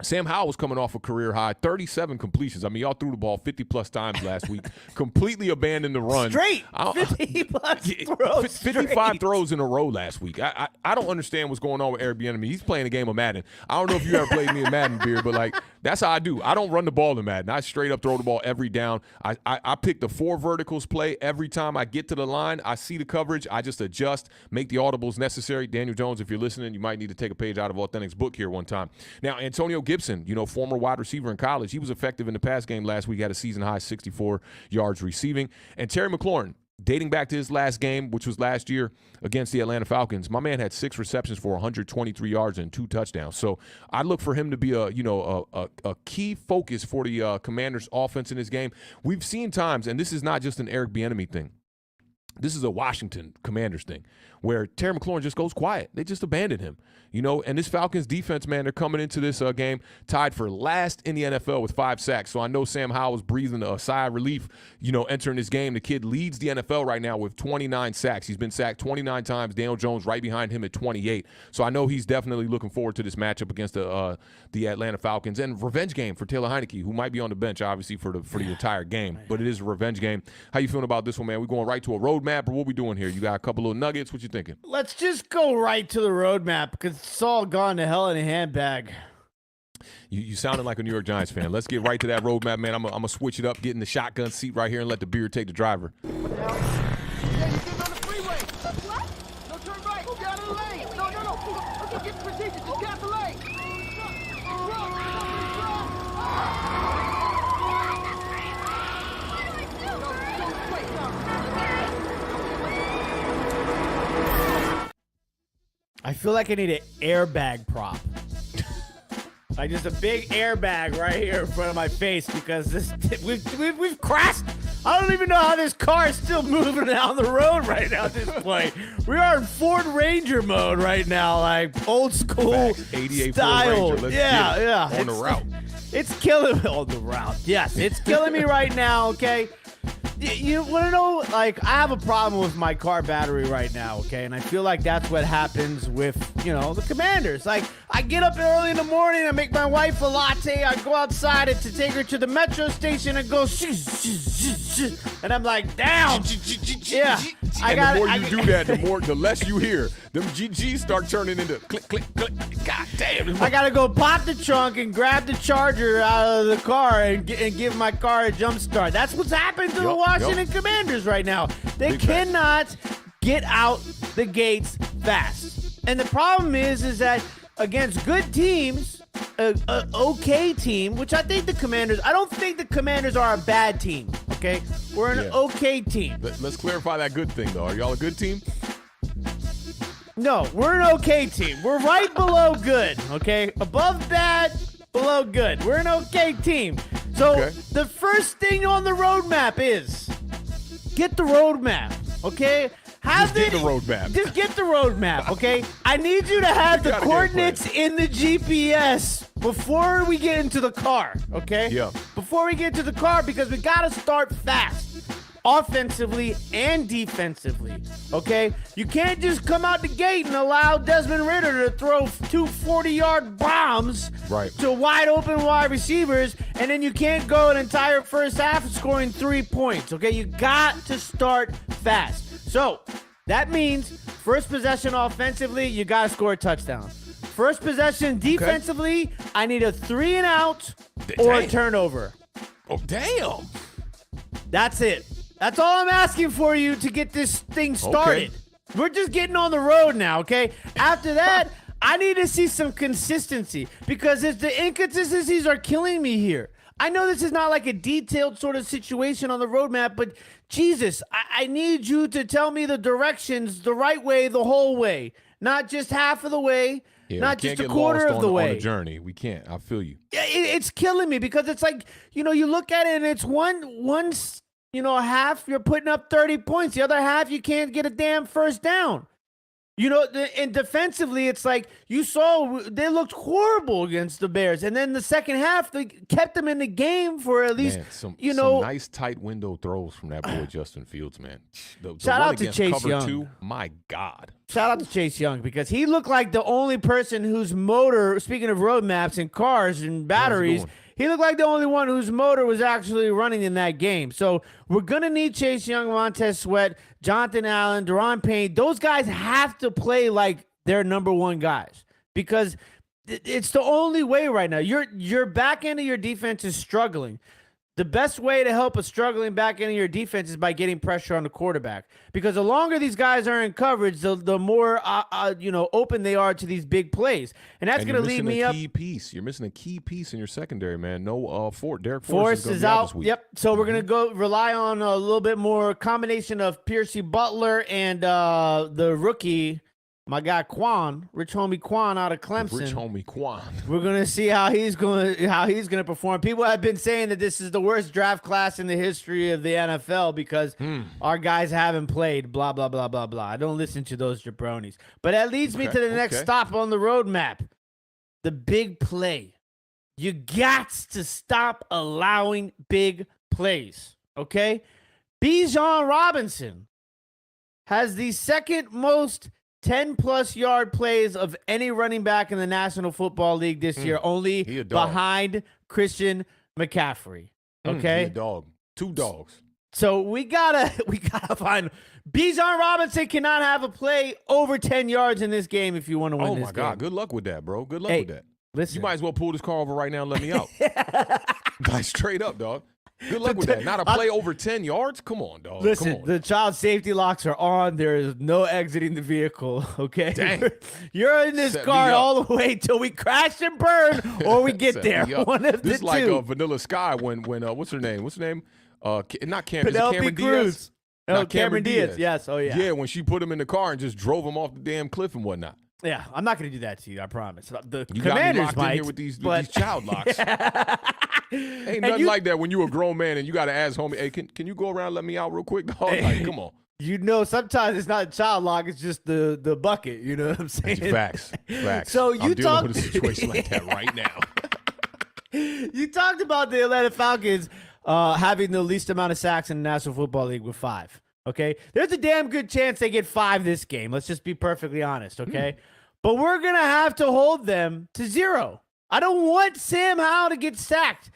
Sam Howell was coming off a career high, 37 completions. I mean, y'all threw the ball 50-plus times last week, completely abandoned the run. Straight, 50-plus throws 55 straight. throws in a row last week. I don't understand what's going on with Eric Bieniemy. He's playing a game of Madden. I don't know if you ever played me in Madden, Beard, but, like, that's how I do. I don't run the ball in Madden. I straight up throw the ball every down. I pick the 4 verticals play every time I get to the line. I see the coverage. I just adjust, make the audibles necessary. Daniel Jones, if you're listening, you might need to take a page out of Awthentik's book here one time. Now, Antonio Gibson, you know, former wide receiver in college, he was effective in the pass game last week, had a season high 64 yards receiving. And Terry McLaurin, dating back to his last game, which was last year against the Atlanta Falcons, my man had 6 receptions for 123 yards and 2 touchdowns. So I look for him to be a key focus for the Commanders offense in this game. We've seen times, and this is not just an Eric Bieniemy thing. This is a Washington Commanders thing where Terry McLaurin just goes quiet. They just abandoned him, you know. And this Falcons defense, man, they're coming into this game tied for last in the NFL with 5 sacks. So I know Sam Howell is breathing a sigh of relief, you know, entering this game. The kid leads the NFL right now with 29 sacks. He's been sacked 29 times. Daniel Jones right behind him at 28. So I know he's definitely looking forward to this matchup against the Atlanta Falcons. And revenge game for Taylor Heineke, who might be on the bench, obviously, for the entire game. But it is a revenge game. How you feeling about this one, man? We going right to a roadmap, or what we doing here? You got a couple little nuggets? What you thinking? Let's just go right to the roadmap because it's all gone to hell in a handbag. You sounded like a New York Giants fan. Let's get right to that roadmap, man. I'm gonna switch it up, get in the shotgun seat right here, and let the beard take the driver. Yeah, you're getting on the freeway. What? No, turn right. Go down to the lane. No. Okay, get in position. Just get the lane. I feel like I need an airbag prop. Like just a big airbag right here in front of my face because we've crashed. I don't even know how this car is still moving down the road right now at this point. We are in Ford Ranger mode right now, like old school 88 style. Ford Ranger. Let's get it. On the route. It's killing me on the route. Yes, it's killing me right now, okay? You want to know, like, I have a problem with my car battery right now, okay? And I feel like that's what happens with, you know, the Commanders. Like, I get up early in the morning, I make my wife a latte, I go outside to take her to the metro station and go, and I'm like, damn. Yeah. The more you do that, the less you hear. Them GGs start turning into click, click, click. God damn. I got to go pop the trunk and grab the charger out of the car and give my car a jump start. That's what's happened to the Washington Commanders right now. They cannot get out the gates fast. And the problem is that against good teams, an okay team, which I think the Commanders, I don't think the Commanders are a bad team, okay? We're an okay team. Let's clarify that good thing, though. Are y'all a good team? No, we're an okay team. We're right below good, okay? Above bad, below good. We're an okay team. So the first thing on the roadmap is get the roadmap, okay? Just get the roadmap. Just get the roadmap, okay? I need you to have the coordinates in the GPS before we get into the car, okay? Yeah. Before we get into the car, because we got to start fast. Offensively and defensively, okay? You can't just come out the gate and allow Desmond Ridder to throw two 40-yard bombs to wide open wide receivers, and then you can't go an entire first half scoring 3 points, okay? You got to start fast. So that means first possession offensively, you got to score a touchdown. First possession defensively, I need a 3-and-out or a turnover. Oh, damn. That's it. That's all I'm asking for you to get this thing started. Okay. We're just getting on the road now, okay? After that, I need to see some consistency because the inconsistencies are killing me here. I know this is not like a detailed sort of situation on the roadmap, but Jesus, I need you to tell me the directions the right way the whole way, not just half of the way. Yeah, not just a quarter of the way. On the journey. We can't. I feel you. Yeah, it's killing me because it's like, you look at it and it's one half you're putting up 30 points. The other half you can't get a damn first down. And defensively, it's like you saw they looked horrible against the Bears. And then the second half, they kept them in the game for at least, some nice tight window throws from that boy Justin Fields, man. The Shout out to Chase Young. 2, my God. Shout out to Chase Young because he looked like the only person whose motor, speaking of roadmaps and cars and batteries, he looked like the only one whose motor was actually running in that game. So we're going to need Chase Young, Montez Sweat, Jonathan Allen, Deron Payne. Those guys have to play like they're number one guys because it's the only way right now. Your back end of your defense is struggling. The best way to help a struggling back end of your defense is by getting pressure on the quarterback. Because the longer these guys are in coverage, the more open they are to these big plays, and that's going to lead me up. You're missing a key piece in your secondary, man. No, Derek Forrest is out. Yep. So we're going to rely on a little bit more combination of Piercy Butler and the rookie. My guy Rich Homie Quan out of Clemson. Rich Homie Quan. We're gonna see how he's gonna perform. People have been saying that this is the worst draft class in the history of the NFL because our guys haven't played. Blah blah blah blah blah. I don't listen to those jabronis. But that leads me to the next stop on the roadmap: the big play. You got to stop allowing big plays. Okay, Bijan Robinson has the second most 10-plus yard plays of any running back in the National Football League this year, only behind Christian McCaffrey. Okay? He a dog. 2 dogs. So we gotta find Bijan Robinson cannot have a play over 10 yards in this game if you want to win this game. Oh my God. Good luck with that, bro. Good luck with that. Listen. You might as well pull this car over right now and let me out. Like straight up, dog. Good luck with that. Not a play over 10 yards? Come on, dog. Listen, the child safety locks are on. There is no exiting the vehicle, okay? Dang. You're in this car all the way till we crash and burn or we get there. One of the two. This is like Vanilla Sky when what's her name? Not Cameron. Penelope Cruz. No, Cameron Diaz. Yes. Oh, yeah. Yeah, when she put him in the car and just drove him off the damn cliff and whatnot. Yeah, I'm not going to do that to you, I promise. The you Commanders got me locked in here with these child locks. Ain't nothing like that when you a grown man and you got to ask homie, hey, can you go around and let me out real quick, dog? Like, come on. Sometimes it's not a child lock, it's just the bucket. You know what I'm saying? Facts. So I'm dealing with a situation like that right now. You talked about the Atlanta Falcons having the least amount of sacks in the National Football League with 5. Okay, there's a damn good chance they get 5 this game. Let's just be perfectly honest, okay? But we're going to have to hold them to 0. I don't want Sam Howell to get sacked.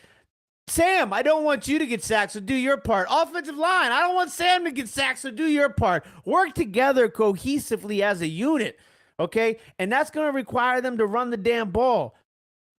Sam, I don't want you to get sacked, so do your part. Offensive line, I don't want Sam to get sacked, so do your part. Work together cohesively as a unit, okay? And that's going to require them to run the damn ball.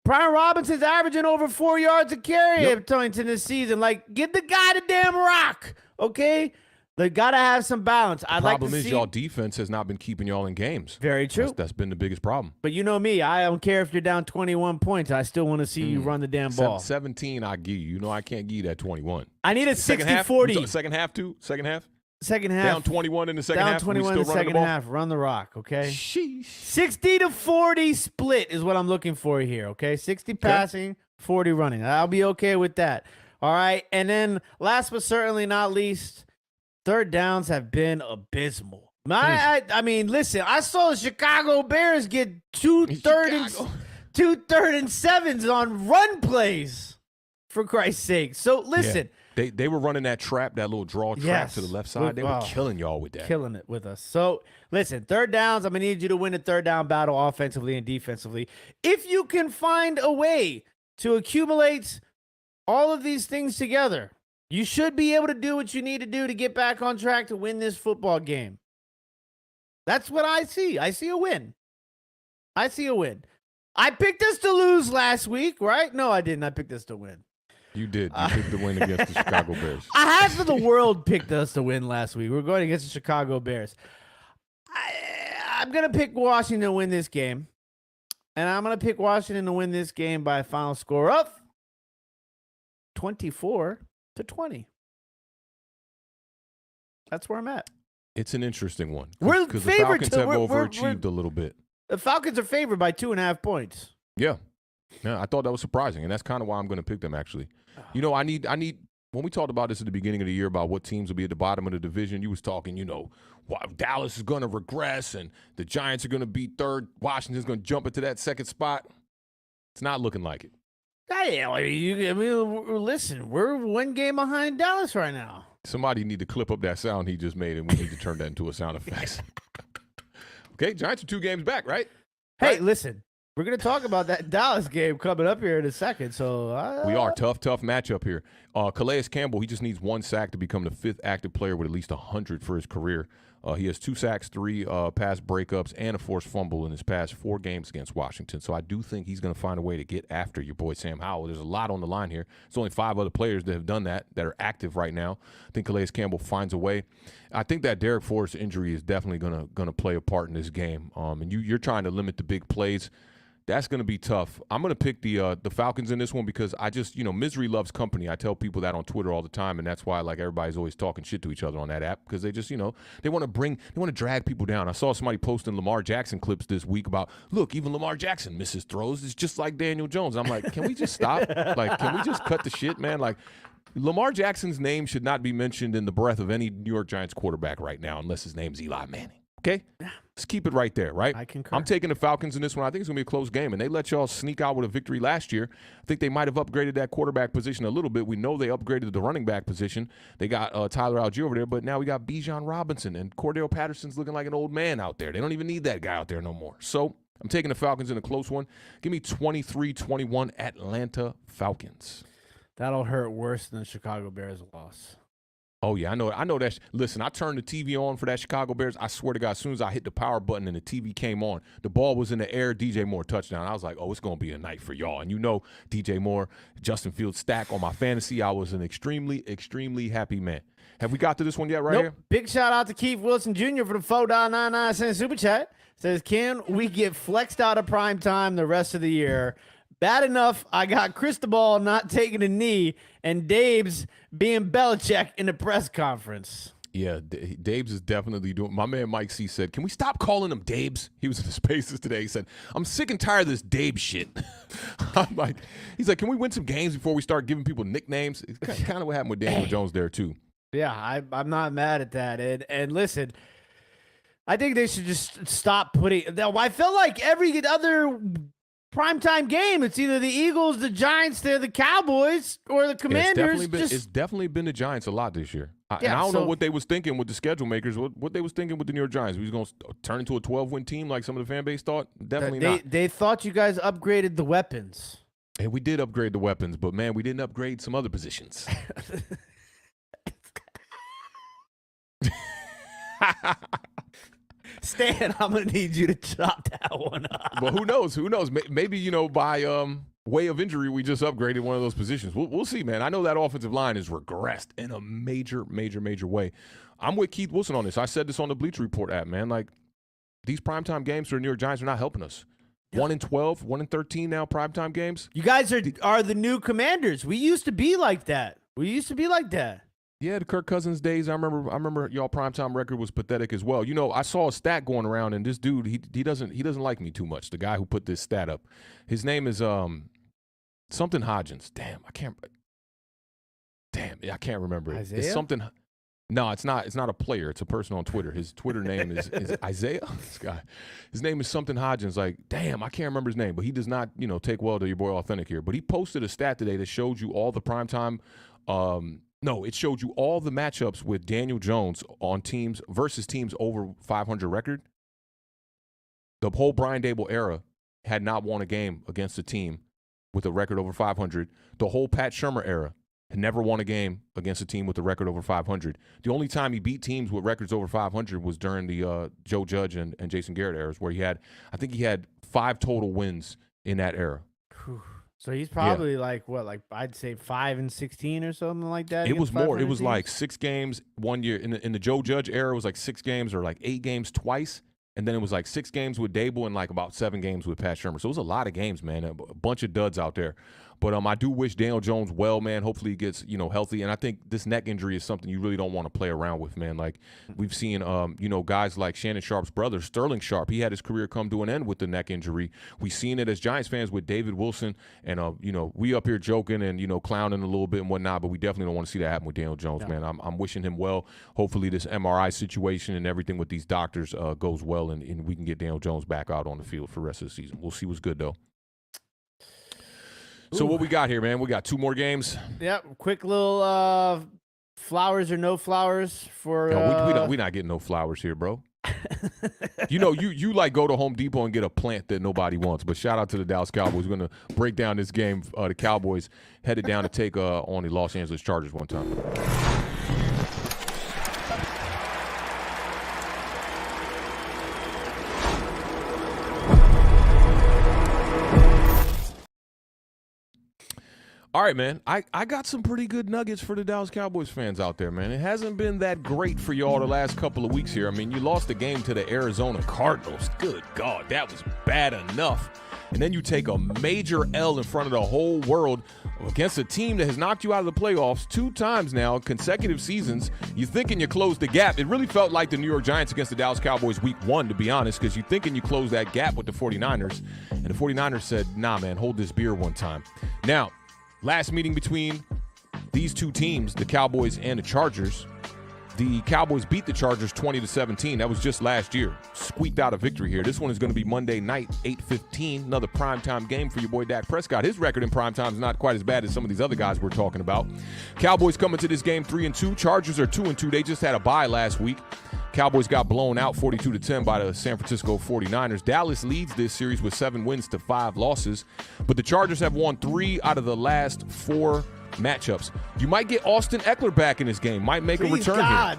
Brian Robinson's averaging over 4 yards a carry at Torrington this season. Like, give the guy the damn rock, okay? They got to have some balance. The problem is y'all defense has not been keeping y'all in games. Very true. That's been the biggest problem. But you know me. I don't care if you're down 21 points. I still want to see you run the damn ball. 17, I give you. You know I can't give you that 21. I need a 60-40. Second half, too? Second half? Second half. Down 21 in the second half? Down 21 in the second half. Run the rock, okay? Sheesh. 60-40 split is what I'm looking for here, okay? 60 passing, 40 running. I'll be okay with that. All right? And then last but certainly not least, third downs have been abysmal. I mean, listen, I saw the Chicago Bears get two third and sevens on run plays, for Christ's sake. So listen. Yeah. They were running that trap, that little draw trap to the left side. They were killing y'all with that. Killing it with us. So listen, third downs, I'm going to need you to win a third down battle offensively and defensively. If you can find a way to accumulate all of these things together, you should be able to do what you need to do to get back on track to win this football game. That's what I see. I see a win. I picked us to lose last week, right? No, I didn't. I picked us to win. You did. You picked the win against the Chicago Bears. Half of the world picked us to win last week. We're going against the Chicago Bears. I'm going to pick Washington to win this game. And I'm going to pick Washington to win this game by a final score of 24-20. That's where I'm at. It's an interesting one. We're because favored. The Falcons have overachieved a little bit. The Falcons are favored by 2.5 points. Yeah. Yeah, I thought that was surprising, and that's kind of why I'm going to pick them, actually. You know, I need when we talked about this at the beginning of the year about what teams will be at the bottom of the division, you was talking, Dallas is going to regress and the Giants are going to be third. Washington's going to jump into that second spot. It's not looking like it. Hey, listen, we're one game behind Dallas right now. Somebody need to clip up that sound he just made, and we need to turn that into a sound effect. Okay, Giants are 2 games back, right? Hey, listen, we're going to talk about that Dallas game coming up here in a second. So we are tough matchup here. Calais Campbell, he just needs 1 sack to become the 5th active player with at least 100 for his career. He has 2 sacks, 3 pass breakups, and a forced fumble in his past 4 games against Washington. So I do think he's going to find a way to get after your boy Sam Howell. There's a lot on the line here. There's only 5 other players that have done that are active right now. I think Calais Campbell finds a way. I think that Derek Forrest injury is definitely going to play a part in this game. And you're trying to limit the big plays. That's going to be tough. I'm going to pick the Falcons in this one because I just, misery loves company. I tell people that on Twitter all the time, and that's why everybody's always talking shit to each other on that app because they just, they want to drag people down. I saw somebody posting Lamar Jackson clips this week about, look, even Lamar Jackson misses throws. It's just like Daniel Jones. I'm like, can we just stop? Can we just cut the shit, man? Lamar Jackson's name should not be mentioned in the breath of any New York Giants quarterback right now unless his name's Eli Manning. Okay? Let's keep it right there, right? I concur. I'm taking the Falcons in this one. I think it's going to be a close game, and they let y'all sneak out with a victory last year. I think they might have upgraded that quarterback position a little bit. We know they upgraded the running back position. They got Tyler Algier over there, but now we got Bijan Robinson, and Cordell Patterson's looking like an old man out there. They don't even need that guy out there no more. So I'm taking the Falcons in a close one. Give me 23-21 Atlanta Falcons. That'll hurt worse than the Chicago Bears loss. Oh, yeah, I know that. Listen, I turned the TV on for that Chicago Bears. I swear to God, as soon as I hit the power button and the TV came on, the ball was in the air, DJ Moore touchdown. I was like, oh, it's going to be a night for y'all. And DJ Moore, Justin Fields stack on my fantasy. I was an extremely, extremely happy man. Have we got to this one yet here? Big shout out to Keith Wilson Jr. for the $4.99 super chat. Says, can we get flexed out of prime time the rest of the year? Bad enough, I got Cristobal not taking a knee and Dabes being Belichick in the press conference. Yeah, Dabes is definitely doing. My man Mike C said, can we stop calling him Dabes? He was in the spaces today. He said, I'm sick and tired of this Dabes shit. He's like, can we win some games before we start giving people nicknames? It's kind of what happened with Daniel Jones there, too. Yeah, I'm not mad at that. And listen, I think they should just stop putting. I felt like every other primetime game, it's either the Eagles, the Giants, they're the Cowboys, or the Commanders. It's definitely been the Giants a lot this year. And I don't know what they was thinking with the schedule makers, what they was thinking with the New York Giants. We was going to turn into a 12-win team like some of the fan base thought? Definitely not. They thought you guys upgraded the weapons. And we did upgrade the weapons, but, man, we didn't upgrade some other positions. Stan, I'm going to need you to chop that one up. Well, who knows? Maybe, by way of injury, we just upgraded one of those positions. We'll see, man. I know that offensive line has regressed in a major, major, major way. I'm with Keith Wilson on this. I said this on the Bleacher Report app, man. These primetime games for the New York Giants are not helping us. 1-12, 1-13 now, primetime games. You guys are the new Commanders. We used to be like that. Yeah, the Kirk Cousins days. I remember y'all primetime record was pathetic as well. I saw a stat going around, and this dude, he doesn't like me too much. The guy who put this stat up, his name is something Hodgins. I can't remember it. Isaiah? It's something. No, it's not. It's not a player. It's a person on Twitter. His Twitter name is Isaiah. This guy. His name is something Hodgins. Like, damn, I can't remember his name, but he does not, take well to your boy Awthentik here. But he posted a stat today that showed you all the primetime. No, it showed you all the matchups with Daniel Jones on teams versus teams over 500 record. The whole Brian Dable era had not won a game against a team with a record over 500. The whole Pat Shurmur era had never won a game against a team with a record over 500. The only time he beat teams with records over 500 was during the Joe Judge and Jason Garrett eras, where he had 5 total wins in that era. So he's probably like I'd say 5-16 or something like that. It was more. It was teams? like 6 games one year. In the Joe Judge era, it was like 6 games or like 8 games twice. And then it was like 6 games with Dable and like about 7 games with Pat Shurmur. So it was a lot of games, man. A bunch of duds out there. But I do wish Daniel Jones well, man. Hopefully he gets, healthy. And I think this neck injury is something you really don't want to play around with, man. Like we've seen, guys like Shannon Sharp's brother, Sterling Sharp. He had his career come to an end with the neck injury. We've seen it as Giants fans with David Wilson. And, we up here joking and, clowning a little bit and whatnot. But we definitely don't want to see that happen with Daniel Jones, man. I'm wishing him well. Hopefully this MRI situation and everything with these doctors goes well and we can get Daniel Jones back out on the field for the rest of the season. We'll see what's good, though. So what we got here, man? We got 2 more games. Yep. Quick little flowers or no flowers for. We not getting no flowers here, bro. you like go to Home Depot and get a plant that nobody wants. But shout out to the Dallas Cowboys. We're gonna break down this game. The Cowboys headed down to take on the Los Angeles Chargers one time. All right, man. I got some pretty good nuggets for the Dallas Cowboys fans out there, man. It hasn't been that great for y'all the last couple of weeks here. I mean, you lost the game to the Arizona Cardinals. Good God, that was bad enough. And then you take a major L in front of the whole world against a team that has knocked you out of the playoffs 2 times now, consecutive seasons. You thinking you closed the gap. It really felt like the New York Giants against the Dallas Cowboys week 1, to be honest, because you thinking you closed that gap with the 49ers. And the 49ers said, nah, man, hold this beer one time. Now, last meeting between these 2 teams, the Cowboys and the Chargers, the Cowboys beat the Chargers 20-17. That was just last year. Squeaked out a victory here. This one is going to be Monday night, 8:15. Another primetime game for your boy Dak Prescott. His record in primetime is not quite as bad as some of these other guys we're talking about. Cowboys coming to this game 3-2. Chargers are 2-2. They just had a bye last week. Cowboys got blown out 42-10 by the San Francisco 49ers. Dallas leads this series with 7 wins to 5 losses. But the Chargers have won 3 out of the last 4 matchups. You might get Austin Eckler back in this game. Might make a return here.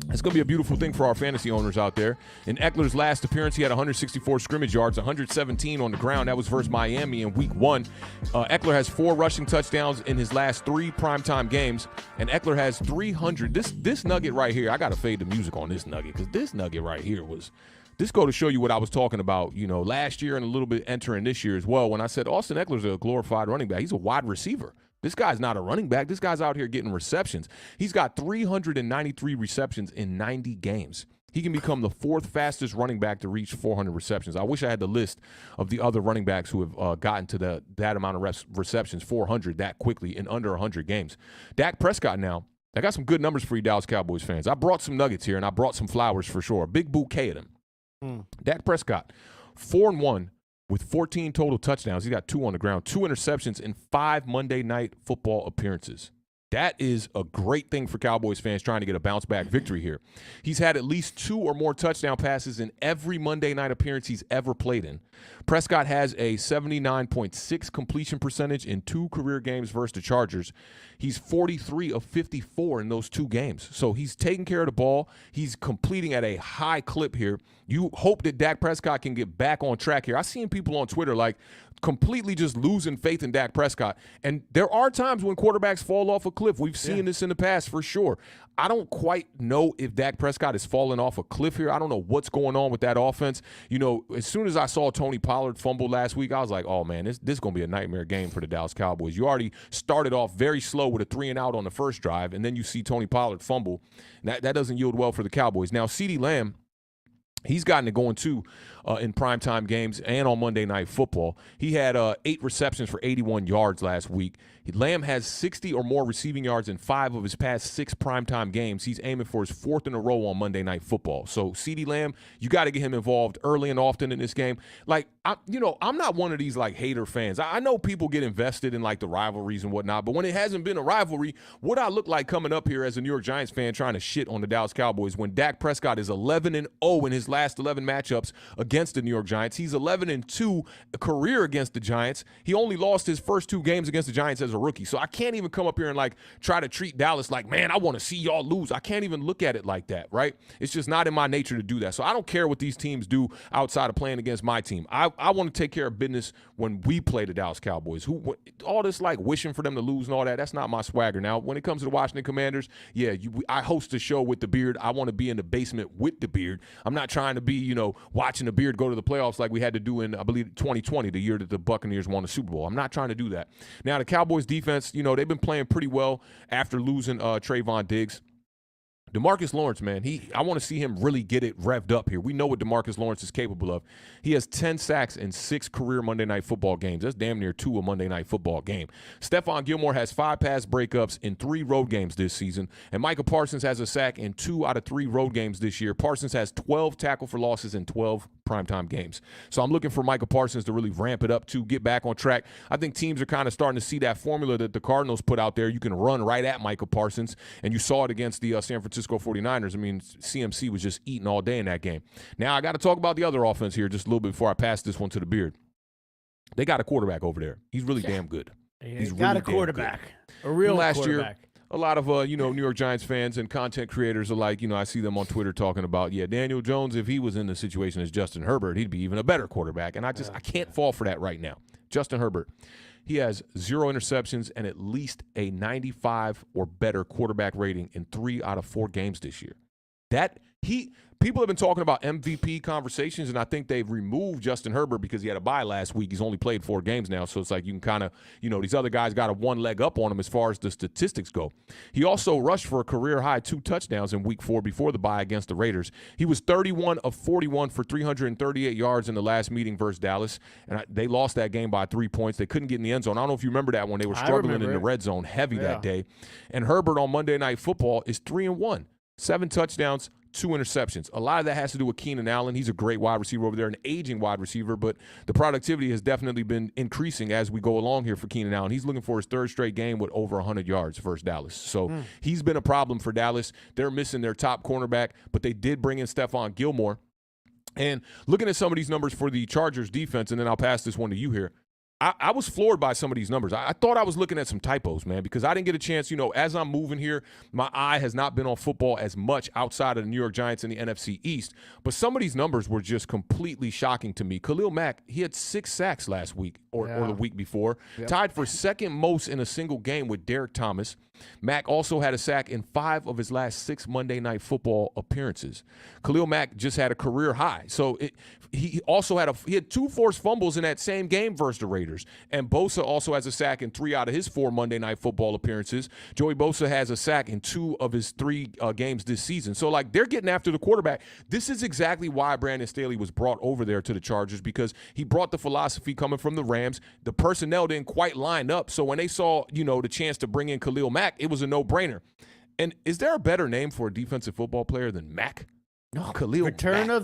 It's going to be a beautiful thing for our fantasy owners out there. In Eckler's last appearance, he had 164 scrimmage yards, 117 on the ground. That was versus Miami in week 1. Eckler has 4 rushing touchdowns in his last 3 primetime games, and Eckler has 300. This nugget right here, I got to fade the music on this nugget because this nugget right here was – this go to show you what I was talking about, last year and a little bit entering this year as well. When I said Austin Eckler's a glorified running back, he's a wide receiver. This guy's not a running back. This guy's out here getting receptions. He's got 393 receptions in 90 games. He can become the 4th fastest running back to reach 400 receptions. I wish I had the list of the other running backs who have gotten to that amount of receptions, 400, that quickly in under 100 games. Dak Prescott now, I got some good numbers for you Dallas Cowboys fans. I brought some nuggets here, and I brought some flowers for sure. A big bouquet of them. Dak Prescott, 4-1. With 14 total touchdowns. He's got 2 on the ground, 2 interceptions in 5 Monday Night Football appearances. That is a great thing for Cowboys fans trying to get a bounce-back victory here. He's had at least 2 or more touchdown passes in every Monday night appearance he's ever played in. Prescott has a 79.6 completion percentage in 2 career games versus the Chargers. He's 43 of 54 in those 2 games. So he's taking care of the ball. He's completing at a high clip here. You hope that Dak Prescott can get back on track here. I've seen people on Twitter like completely just losing faith in Dak Prescott. And there are times when quarterbacks fall off a cliff. We've seen this in the past for sure. I don't quite know if Dak Prescott is falling off a cliff here. I don't know what's going on with that offense. As soon as I saw Tony Pollard fumble last week, I was like, oh, man, this is going to be a nightmare game for the Dallas Cowboys. You already started off very slow with a 3-and-out on the first drive, and then you see Tony Pollard fumble. That doesn't yield well for the Cowboys. Now, CeeDee Lamb He's gotten it going, too, in primetime games and on Monday Night Football. He had 8 receptions for 81 yards last week. Lamb has 60 or more receiving yards in 5 of his past 6 primetime games. He's aiming for his 4th in a row on Monday Night Football. So, CeeDee Lamb, you got to get him involved early and often in this game. Like, I'm not one of these, like, hater fans. I know people get invested in, like, the rivalries and whatnot, but when it hasn't been a rivalry, what I look like coming up here as a New York Giants fan trying to shit on the Dallas Cowboys when Dak Prescott is 11-0 in his last 11 matchups against the New York Giants. He's 11-2 career against the Giants. He only lost his first 2 games against the Giants as a rookie. So I can't even come up here and like try to treat Dallas like, man, I want to see y'all lose. I can't even look at it like that, right? It's just not in my nature to do that. So I don't care what these teams do outside of playing against my team. I want to take care of business when we play the Dallas Cowboys. All this like wishing for them to lose and all that, that's not my swagger. Now, when it comes to the Washington Commanders, yeah, I host a show with the Beard. I want to be in the basement with the Beard. I'm not trying to be, watching the Beard go to the playoffs like we had to do in, I believe, 2020, the year that the Buccaneers won the Super Bowl. I'm not trying to do that. Now, the Cowboys defense, they've been playing pretty well after losing Trayvon Diggs. DeMarcus Lawrence, man, I want to see him really get it revved up here. We know what DeMarcus Lawrence is capable of. He has 10 sacks in 6 career Monday Night Football games. That's damn near 2 a Monday Night Football game. Stephon Gilmore has 5 pass breakups in 3 road games this season, and Micah Parsons has a sack in 2 out of 3 road games this year. Parsons has 12 tackle for losses in 12 primetime games. So I'm looking for Micah Parsons to really ramp it up to get back on track. I think teams are kind of starting to see that formula that the Cardinals put out there. You can run right at Micah Parsons, and you saw it against the San Francisco 49ers. I mean, CMC was just eating all day in that game. Now, I got to talk about the other offense here just a little bit before I pass this one to the Beard. They got a quarterback over there. He's really damn good. He's got a quarterback. A real last quarterback. Year, a lot of, New York Giants fans and content creators are like, I see them on Twitter talking about, Daniel Jones, if he was in the situation as Justin Herbert, he'd be even a better quarterback. And I can't fall for that right now. Justin Herbert, he has 0 interceptions and at least a 95 or better quarterback rating in 3 out of 4 games this year. People have been talking about MVP conversations, and I think they've removed Justin Herbert because he had a bye last week. He's only played 4 games now, so it's like you can kind of, these other guys got a one leg up on him as far as the statistics go. He also rushed for a career-high 2 touchdowns in Week 4 before the bye against the Raiders. He was 31 of 41 for 338 yards in the last meeting versus Dallas, and they lost that game by 3 points. They couldn't get in the end zone. I don't know if you remember that when they were struggling in the red zone heavy that day. And Herbert on Monday Night Football is 3-1, 7 touchdowns, 2 interceptions. A lot of that has to do with Keenan Allen. He's a great wide receiver over there, an aging wide receiver, but the productivity has definitely been increasing as we go along here for Keenan Allen. He's looking for his 3rd straight game with over 100 yards versus Dallas. So he's been a problem for Dallas. They're missing their top cornerback, but they did bring in Stephon Gilmore. And looking at some of these numbers for the Chargers defense, and then I'll pass this one to you here. I was floored by some of these numbers. I thought I was looking at some typos, man, because I didn't get a chance. As I'm moving here, my eye has not been on football as much outside of the New York Giants in the NFC East. But some of these numbers were just completely shocking to me. Khalil Mack, he had 6 sacks last week or the week before, tied for 2nd most in a single game with Derek Thomas. Mack also had a sack in 5 of his last 6 Monday Night Football appearances. Khalil Mack just had a career high. So he also had 2 forced fumbles in that same game versus the Raiders. And Bosa also has a sack in 3 out of his 4 Monday Night Football appearances. Joey Bosa has a sack in 2 of his 3 games this season. So, they're getting after the quarterback. This is exactly why Brandon Staley was brought over there to the Chargers, because he brought the philosophy coming from the Rams. The personnel didn't quite line up. So when they saw, the chance to bring in Khalil Mack, it was a no-brainer. And is there a better name for a defensive football player than Mack? No, Khalil return Mack.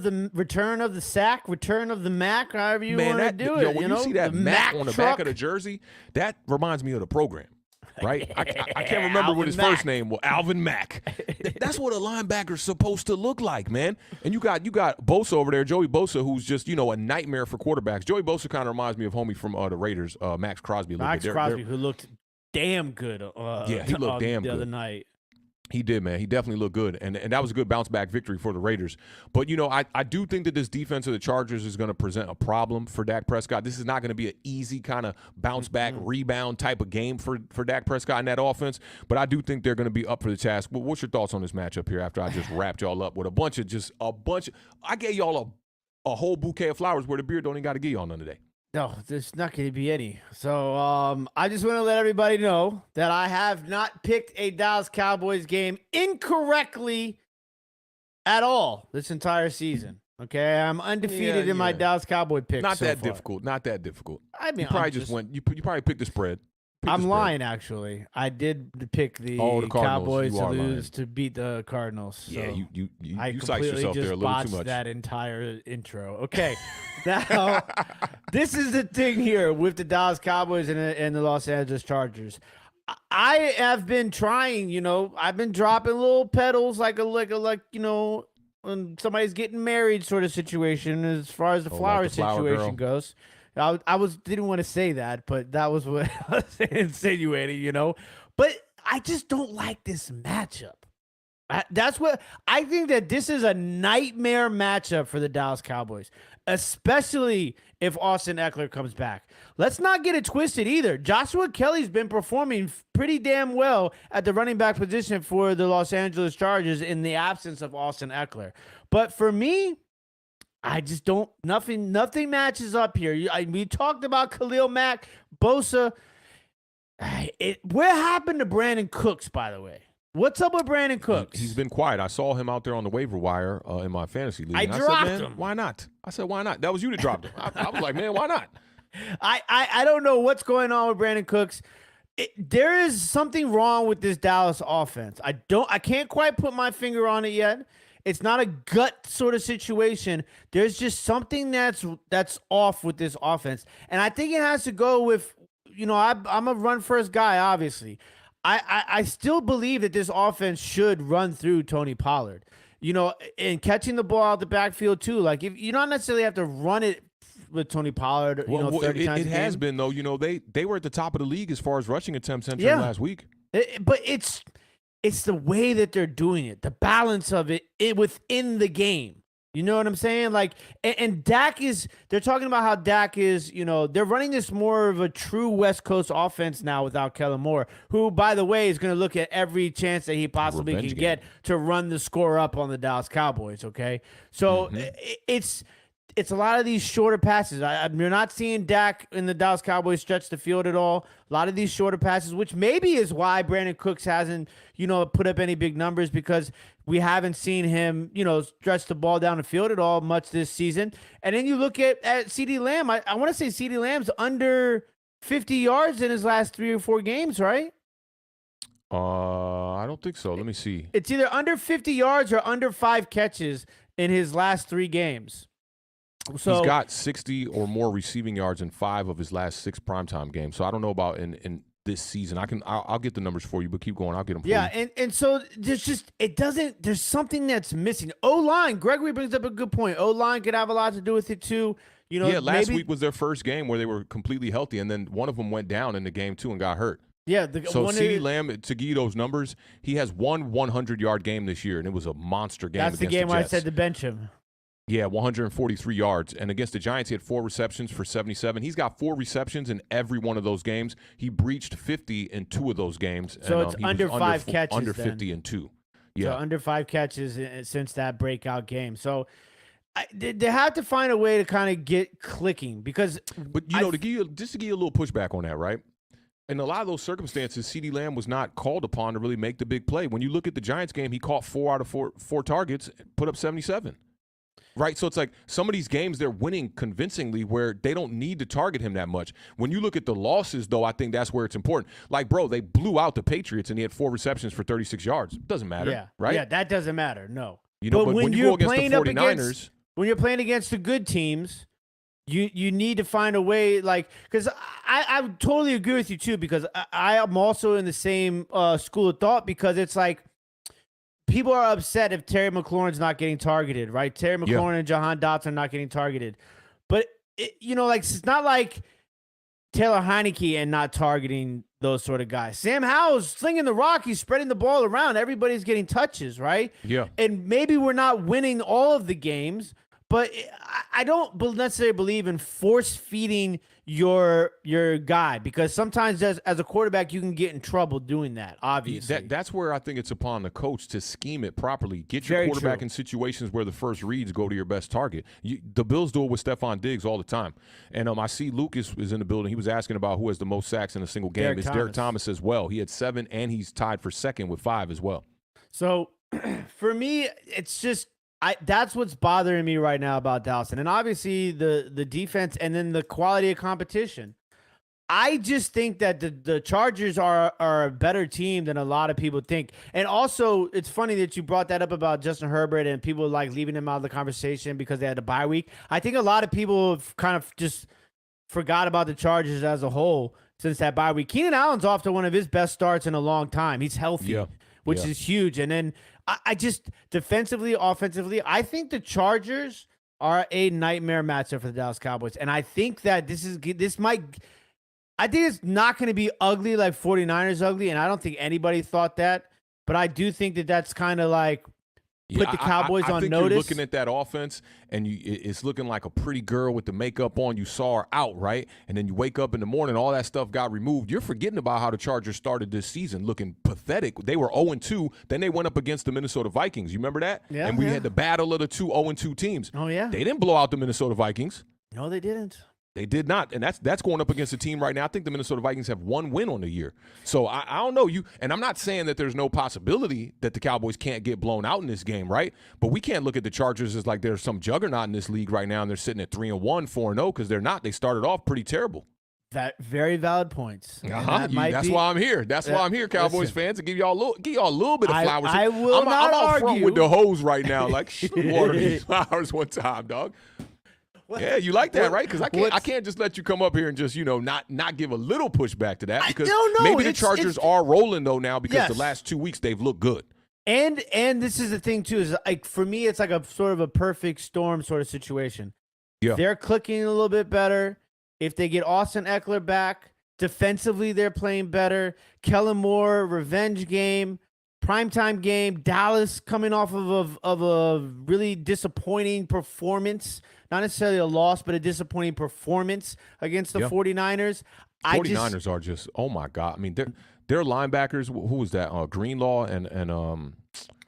of the sack, return of the Mac, however you want to do it. When you see that Mac on the back of the jersey, that reminds me of the program, right? I can't remember what his first name was. Alvin Mack. That's what a linebacker's supposed to look like, man. And you got Bosa over there, Joey Bosa, who's just a nightmare for quarterbacks. Joey Bosa kind of reminds me of homie from the Raiders, Max Crosby. Max Crosby, who looked damn good. He looked damn good the other night. He did, man. He definitely looked good, and that was a good bounce-back victory for the Raiders. But, I do think that this defense of the Chargers is going to present a problem for Dak Prescott. This is not going to be an easy kind of bounce-back, rebound type of game for Dak Prescott in that offense, but I do think they're going to be up for the task. What's your thoughts on this matchup here after I just wrapped y'all up with a bunch of I gave y'all a whole bouquet of flowers where the Beard don't even got to give y'all none today. No, there's not going to be any. So I just want to let everybody know that I have not picked a Dallas Cowboys game incorrectly at all this entire season. Okay, I'm undefeated in my Dallas Cowboy picks. Not so that far. difficult. Not that difficult. I mean, you probably just went. You probably picked the spread. I'm lying, actually. I did pick the Cowboys to lose to beat the Cardinals. So yeah, you psyched yourself there a little too much. That entire intro. Okay, now this is the thing here with the Dallas Cowboys and the Los Angeles Chargers. I have been trying, I've been dropping little pedals like when somebody's getting married sort of situation as far as the flower situation goes. I didn't want to say that, but that was what I was insinuating, But I just don't like this matchup. That's what I think, that this is a nightmare matchup for the Dallas Cowboys, especially if Austin Eckler comes back. Let's not get it twisted either. Joshua Kelly's been performing pretty damn well at the running back position for the Los Angeles Chargers in the absence of Austin Eckler. But for me, I just don't. Nothing matches up here. We talked about Khalil Mack, Bosa. What happened to Brandon Cooks, by the way? What's up with Brandon Cooks? He's been quiet. I saw him out there on the waiver wire in my fantasy league. I dropped him. Why not? I said, why not? That was you that dropped him. I was like, man, why not? I don't know what's going on with Brandon Cooks. There is something wrong with this Dallas offense. I can't quite put my finger on it yet. It's not a gut sort of situation. There's just something that's off with this offense. And I think it has to go with, I'm a run first guy, obviously. I still believe that this offense should run through Tony Pollard, and catching the ball out the backfield too. Like, if you don't necessarily have to run it with Tony Pollard, 30 times a game. It has been, though. They were at the top of the league as far as rushing attempts entering last week. But it's the way that they're doing it, the balance of it within the game. You know what I'm saying? Like, and Dak they're talking about how Dak is, they're running this more of a true West Coast offense now without Kellen Moore, who, by the way, is going to look at every chance that he possibly can get to run the score up on the Dallas Cowboys. Okay. So it's a lot of these shorter passes. You're not seeing Dak in the Dallas Cowboys stretch the field at all. A lot of these shorter passes, which maybe is why Brandon Cooks hasn't, put up any big numbers, because we haven't seen him, stretch the ball down the field at all much this season. And then you look at CeeDee Lamb. I want to say CeeDee Lamb's under 50 yards in his last 3 or 4 games, right? I don't think so. Let me see. It's either under 50 yards or under 5 catches in his last 3 games. So, he's got 60 or more receiving yards in 5 of his last 6 primetime games. So I don't know about in this season. I'll get the numbers for you, but keep going. I'll get them for you. Yeah, and so there's something that's missing. O-line, Gregory brings up a good point. O-line could have a lot to do with it too. Last week was their first game where they were completely healthy, and then one of them went down in the game too and got hurt. Yeah. So CeeDee Lamb, to give you those numbers, he has one 100-yard game this year, and it was a monster game. That's the game where I said to bench him. Yeah, 143 yards. And against the Giants, he had 4 receptions for 77. He's got 4 receptions in every one of those games. He breached 50 in 2 of those games. So it's under 5 catches. Under 50 in 2. Yeah. So under 5 catches since that breakout game. So they have to find a way to kind of get clicking, because. But, to give you a little pushback on that, right? In a lot of those circumstances, CeeDee Lamb was not called upon to really make the big play. When you look at the Giants game, he caught 4 out of 4 targets, put up 77. Right, so it's like some of these games they're winning convincingly where they don't need to target him that much. When you look at the losses, though, I think that's where it's important. Like, bro, they blew out the Patriots and he had 4 receptions for 36 yards. It doesn't matter, right? Yeah, that doesn't matter, no. But when you go against the 49ers. When you're playing against the good teams, you need to find a way, like, because I totally agree with you, too, because I am also in the same school of thought, because it's like, people are upset if Terry McLaurin's not getting targeted, right? Terry McLaurin and Jahan Dotson are not getting targeted. But, it's not like Taylor Heineke and not targeting those sort of guys. Sam Howell's slinging the rock. He's spreading the ball around. Everybody's getting touches, right? Yeah. And maybe we're not winning all of the games, but I don't necessarily believe in force-feeding your guy, because sometimes as a quarterback you can get in trouble doing that, obviously. That's where I think it's upon the coach to scheme it properly. Get your quarterback in situations where the first reads go to your best target. The Bills do it with Stephon Diggs all the time. And I see Lucas is in the building. He was asking about who has the most sacks in a single game. It's Derek Thomas as well. He had 7, and he's tied for second with 5 as well. So for me, it's just That's what's bothering me right now about Dallas. And obviously the defense and then the quality of competition. I just think that the Chargers are a better team than a lot of people think. And also, it's funny that you brought that up about Justin Herbert and people like leaving him out of the conversation because they had a bye week. I think a lot of people have kind of just forgot about the Chargers as a whole since that bye week. Keenan Allen's off to one of his best starts in a long time. He's healthy, which is huge. And then I just defensively, offensively, I think the Chargers are a nightmare matchup for the Dallas Cowboys. And I think that I think it's not going to be ugly like 49ers ugly, and I don't think anybody thought that. But I do think that that's kind of like put the Cowboys I on think notice. You're looking at that offense, and it's looking like a pretty girl with the makeup on. You saw her out, right? And then you wake up in the morning, all that stuff got removed. You're forgetting about how the Chargers started this season looking pathetic. They were 0-2. Then they went up against the Minnesota Vikings. You remember that? Yeah. And we had the battle of the two 0-2 teams. Oh, yeah. They didn't blow out the Minnesota Vikings. No, they didn't. They did not, and that's going up against a team right now. I think the Minnesota Vikings have one win on the year. So I don't know you, and I'm not saying that there's no possibility that the Cowboys can't get blown out in this game, right? But we can't look at the Chargers as like there's some juggernaut in this league right now, and they're sitting at 3-1, 4-0 because they're not. They started off pretty terrible. That very valid points. That's why I'm here. That's why I'm here, Cowboys fans, to give y'all a little bit of flowers. I will not I'm out argue. front with the hose right now, like water these flowers one time, dog. Yeah, you like that, right? Because I can't just let you come up here and just not give a little pushback to that because maybe the Chargers are rolling though now because the last 2 weeks they've looked good. And this is the thing too is like for me it's like a sort of a perfect storm sort of situation. Yeah, they're clicking a little bit better. If they get Austin Eckler back defensively, they're playing better. Kellen Moore revenge game. Primetime game, Dallas coming off of a really disappointing performance. Not necessarily a loss, but a disappointing performance against the 49ers. 49ers are just, oh, my God. I mean, their linebackers, who was that? Greenlaw and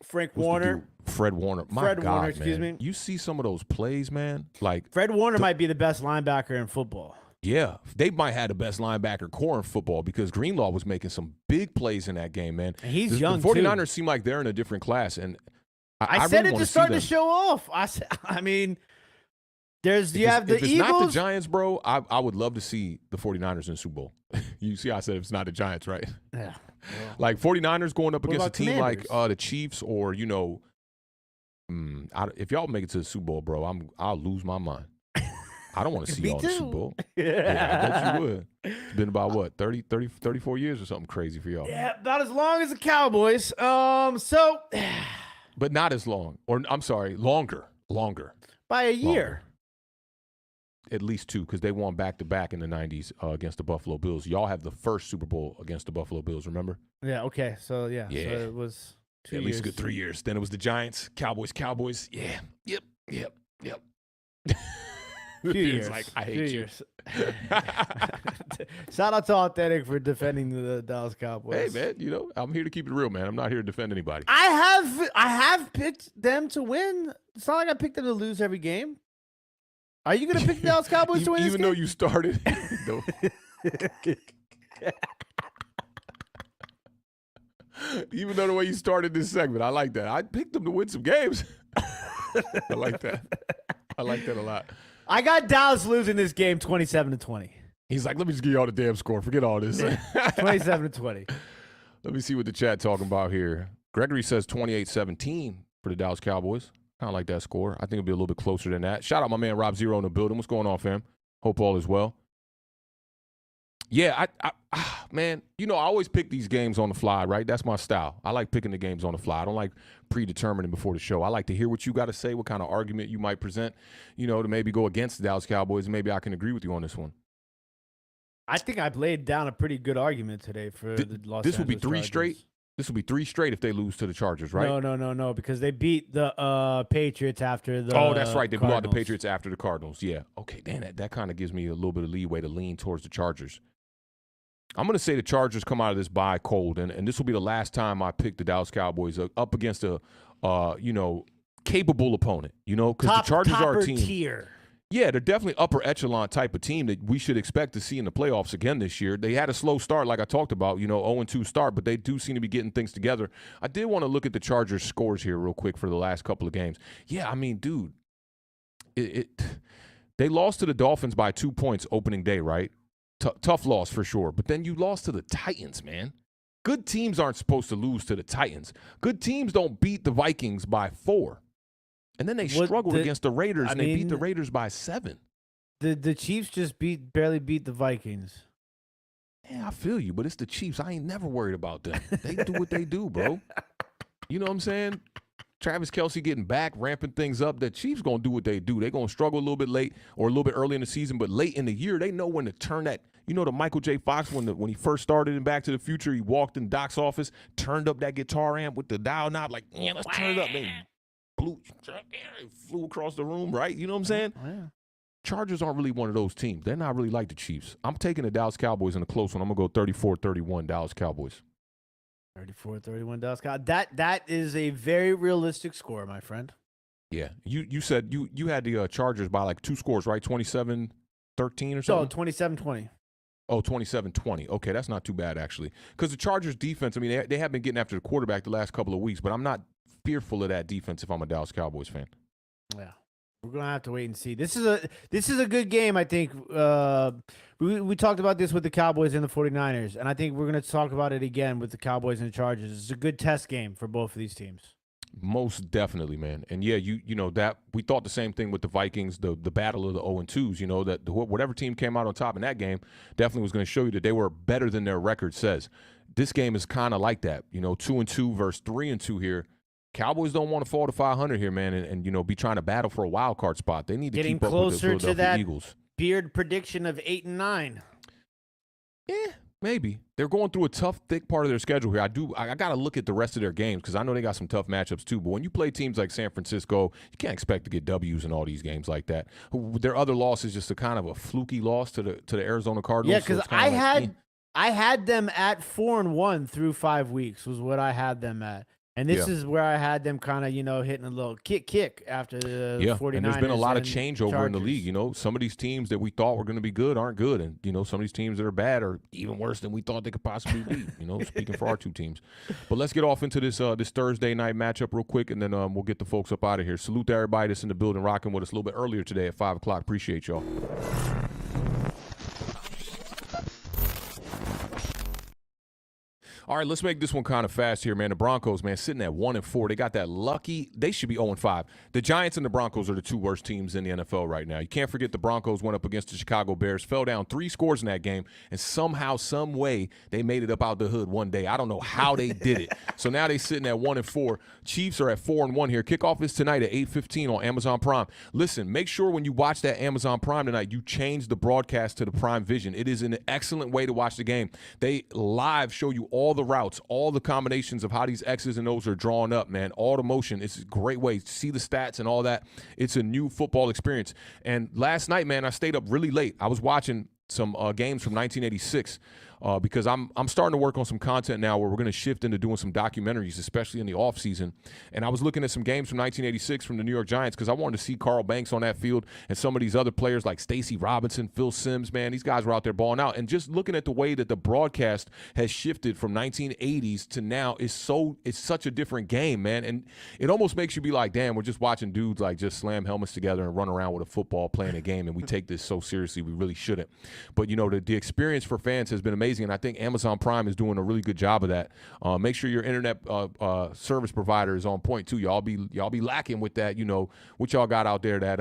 Frank Warner. Fred Warner. Fred Warner, excuse me. You see some of those plays, man. Like Fred Warner might be the best linebacker in football. Yeah, they might have the best linebacker core in football because Greenlaw was making some big plays in that game, man. And he's young, the 49ers seem like they're in a different class. And I said really it to start the show off. I mean, if it's not the Giants, bro, I would love to see the 49ers in the Super Bowl. You see I said if it's not the Giants, right? Yeah. Well, like 49ers going up against a team Commanders? Like the Chiefs or, if y'all make it to the Super Bowl, bro, I'll lose my mind. I don't want to see y'all in the Super Bowl. Yeah, I bet you would. It's been about, what, 34 years or something crazy for y'all. Yeah, about as long as the Cowboys. But not as long. Or, I'm sorry, longer. By a year. Longer. At least 2, because they won back-to-back in the 90s against the Buffalo Bills. Y'all have the first Super Bowl against the Buffalo Bills, remember? Yeah, okay. So, yeah. So it was 2 years. At least a good 3 years. Then it was the Giants, Cowboys. Yeah. Yep. Few years. Like, I hate you. Shout out to Awthentik for defending the Dallas Cowboys. Hey, man, I'm here to keep it real, man. I'm not here to defend anybody. I have picked them to win. It's not like I picked them to lose every game. Are you going to pick the Dallas Cowboys to win this game? Even though you started. Even though the way you started this segment, I like that. I picked them to win some games. I like that. I like that a lot. I got Dallas losing this game 27-20. He's like, let me just give you all the damn score. Forget all this. 27-20. Let me see what the chat talking about here. Gregory says 28-17 for the Dallas Cowboys. Kind of like that score. I think it'll be a little bit closer than that. Shout out my man Rob Zero in the building. What's going on, fam? Hope all is well. Yeah, man, I always pick these games on the fly, right? That's my style. I like picking the games on the fly. I don't like predetermining before the show. I like to hear what you got to say, what kind of argument you might present, to maybe go against the Dallas Cowboys, and maybe I can agree with you on this one. I think I've laid down a pretty good argument today for the Los Angeles This will be 3 Chargers. straight? This will be 3 straight if they lose to the Chargers, right? No, because they beat the Patriots after the Oh, that's right. They blew out the Cardinals. Patriots after the Cardinals. Yeah. Okay, damn, that kind of gives me a little bit of leeway to lean towards the Chargers. I'm going to say the Chargers come out of this bye cold, and this will be the last time I pick the Dallas Cowboys up against a, capable opponent, because the Chargers are a team. Tier. Yeah, they're definitely upper echelon type of team that we should expect to see in the playoffs again this year. They had a slow start, like I talked about, 0-2 start, but they do seem to be getting things together. I did want to look at the Chargers' scores here real quick for the last couple of games. Yeah, I mean, dude, they lost to the Dolphins by 2 points opening day, right? Tough loss for sure. But then you lost to the Titans, man. Good teams aren't supposed to lose to the Titans. Good teams don't beat the Vikings by 4. And then they struggled against the Raiders, and they beat the Raiders by 7. The Chiefs just barely beat the Vikings. Yeah, I feel you, but it's the Chiefs. I ain't never worried about them. They do what they do, bro. You know what I'm saying? Travis Kelce getting back, ramping things up. The Chiefs going to do what they do. They're going to struggle a little bit late or a little bit early in the season, but late in the year, they know when to turn that. You know the Michael J. Fox, when he first started in Back to the Future, he walked in Doc's office, turned up that guitar amp with the dial knob, like, yeah, let's turn it up, man. Flew across the room, right? You know what I'm saying? Oh, yeah. Chargers aren't really one of those teams. They're not really like the Chiefs. I'm taking the Dallas Cowboys in a close one. I'm going to go 34-31 Dallas Cowboys. 34-31 Dallas Cowboys. That is a very realistic score, my friend. Yeah. You said you had the Chargers by like 2 scores, right? 27-13 or something? No, 27-20. Oh, 27-20. Okay, that's not too bad, actually. Because the Chargers' defense, I mean, they have been getting after the quarterback the last couple of weeks, but I'm not fearful of that defense if I'm a Dallas Cowboys fan. Yeah. We're going to have to wait and see. This is a good game, I think. We talked about this with the Cowboys and the 49ers, and I think we're going to talk about it again with the Cowboys and the Chargers. It's a good test game for both of these teams. Most definitely, man. And yeah, you know that we thought the same thing with the Vikings, the battle of the 0-2s, that whatever team came out on top in that game definitely was going to show you that they were better than their record says. This game is kind of like that, 2-2 versus 3-2 here. Cowboys don't want to fall to 500 here, man, and be trying to battle for a wild card spot. They need to keep up with the Philadelphia Eagles. Beard prediction of 8-9. Yeah, maybe. They're going through a tough, thick part of their schedule here. I got to look at the rest of their games because I know they got some tough matchups too. But when you play teams like San Francisco, you can't expect to get W's in all these games like that. Their other loss is just a kind of a fluky loss to the Arizona Cardinals. Yeah, because I had them at 4-1 through 5 weeks was what I had them at. And this is where I had them kind of, hitting a little kick after the 49ers. And there's been a lot of changeover Chargers. in the league. Some of these teams that we thought were going to be good aren't good. And, some of these teams that are bad are even worse than we thought they could possibly be, speaking for our two teams. But let's get off into this Thursday night matchup real quick, and then we'll get the folks up out of here. Salute to everybody that's in the building rocking with us a little bit earlier today at 5 o'clock. Appreciate y'all. All right, let's make this one kind of fast here, man. The Broncos, man, sitting at 1-4. They got that lucky. They should be 0-5. The Giants and the Broncos are the 2 worst teams in the NFL right now. You can't forget the Broncos went up against the Chicago Bears, fell down 3 scores in that game, and somehow, some way, they made it up out the hood one day. I don't know how they did it. So now they're sitting at 1-4. Chiefs are at 4-1 here. Kickoff is tonight at 8:15 on Amazon Prime. Listen, make sure when you watch that Amazon Prime tonight, you change the broadcast to the Prime Vision. It is an excellent way to watch the game. They live show you all the routes, all the combinations of how these X's and O's are drawn up, man. All the motion. It's a great way to see the stats and all that. It's a new football experience. And last night, man, I stayed up really late. I was watching some games from 1986 because I'm starting to work on some content now where we're going to shift into doing some documentaries, especially in the offseason. And I was looking at some games from 1986 from the New York Giants because I wanted to see Carl Banks on that field and some of these other players like Stacey Robinson, Phil Simms, man. These guys were out there balling out. And just looking at the way that the broadcast has shifted from 1980s to now it's such a different game, man. And it almost makes you be like, damn, we're just watching dudes like just slam helmets together and run around with a football playing a game, and we take this so seriously. We really shouldn't. But, the experience for fans has been amazing, and I think Amazon Prime is doing a really good job of that. Make sure your internet service provider is on point, too. Y'all be lacking with that, what y'all got out there, that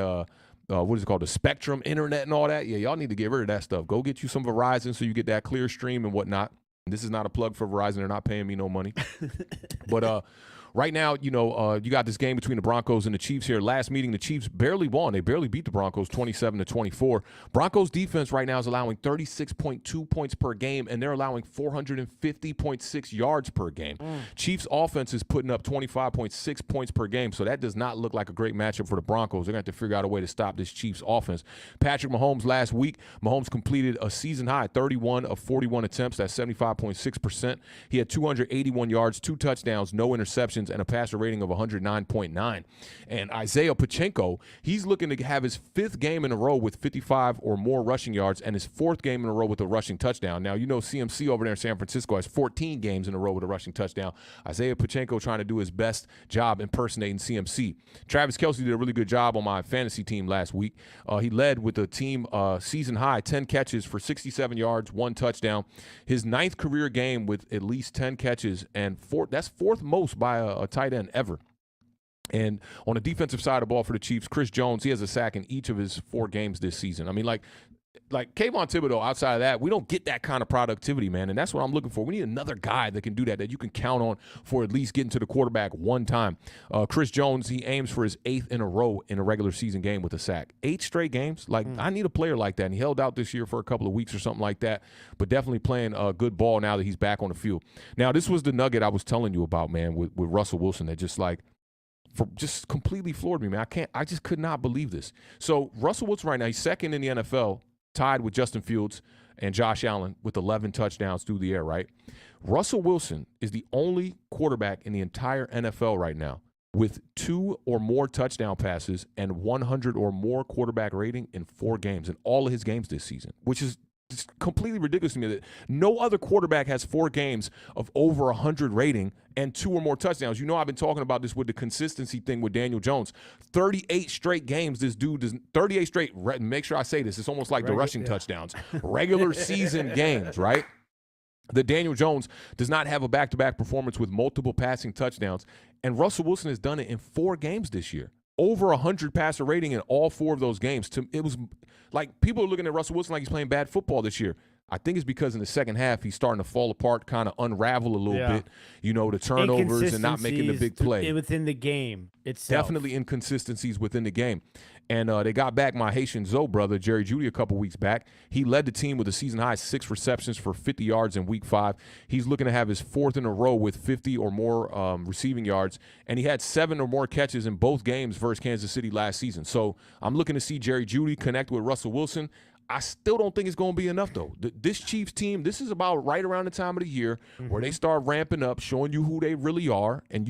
what is it called, the Spectrum internet and all that. Yeah, y'all need to get rid of that stuff. Go get you some Verizon so you get that clear stream and whatnot. This is not a plug for Verizon. They're not paying me no money. But right now, you got this game between the Broncos and the Chiefs here. Last meeting, the Chiefs barely won. They barely beat the Broncos 27-24. Broncos defense right now is allowing 36.2 points per game, and they're allowing 450.6 yards per game. Chiefs offense is putting up 25.6 points per game, so that does not look like a great matchup for the Broncos. They're going to have to figure out a way to stop this Chiefs offense. Patrick Mahomes last week, Mahomes completed a season high 31 of 41 attempts. That's 75.6%. He had 281 yards, 2 touchdowns, no interceptions. receptions and a passer rating of 109.9. And Isaiah Pacheco, he's looking to have his 5th game in a row with 55 or more rushing yards and his 4th game in a row with a rushing touchdown. Now, CMC over there in San Francisco has 14 games in a row with a rushing touchdown. Isaiah Pacheco trying to do his best job impersonating CMC. Travis Kelce did a really good job on my fantasy team last week. He led with the team season high, 10 catches for 67 yards, 1 touchdown. His 9th career game with at least 10 catches, and that's 4th most by a tight end ever. And on the defensive side of the ball for the Chiefs, Chris Jones, he has a sack in each of his 4 games this season. I mean, like Kayvon Thibodeau, outside of that, we don't get that kind of productivity, man, and that's what I'm looking for. We need another guy that can do that you can count on for at least getting to the quarterback one time. Chris Jones, he aims for his 8th in a row in a regular season game with a sack. 8 straight games? I need a player like that, and he held out this year for a couple of weeks or something like that, but definitely playing a good ball now that he's back on the field. Now, this was the nugget I was telling you about, man, with Russell Wilson that just completely floored me, man. I just could not believe this. So Russell Wilson right now, he's 2nd in the NFL, tied with Justin Fields and Josh Allen with 11 touchdowns through the air, right? Russell Wilson is the only quarterback in the entire NFL right now with 2 or more touchdown passes and 100 or more quarterback rating in 4 games, in all of his games this season, which is it's completely ridiculous to me that no other quarterback has 4 games of over 100 rating and 2 or more touchdowns. I've been talking about this with the consistency thing with Daniel Jones. 38 straight games this dude does. 38 straight, make sure I say this, it's almost like the rushing touchdowns. Regular season games, right? That Daniel Jones does not have a back-to-back performance with multiple passing touchdowns. And Russell Wilson has done it in 4 games this year. Over 100 passer rating in all 4 of those games. It was like people are looking at Russell Wilson like he's playing bad football this year. I think it's because in the second half he's starting to fall apart, kind of unravel a little bit, the turnovers and not making the big play. Within the game itself. Definitely inconsistencies within the game. And they got back my Haitian Zoe brother, Jerry Jeudy, a couple weeks back. He led the team with a season-high 6 receptions for 50 yards in Week 5. He's looking to have his 4th in a row with 50 or more receiving yards. And he had 7 or more catches in both games versus Kansas City last season. So I'm looking to see Jerry Jeudy connect with Russell Wilson. I still don't think it's going to be enough, though. This Chiefs team, this is about right around the time of the year where they start ramping up, showing you who they really are, and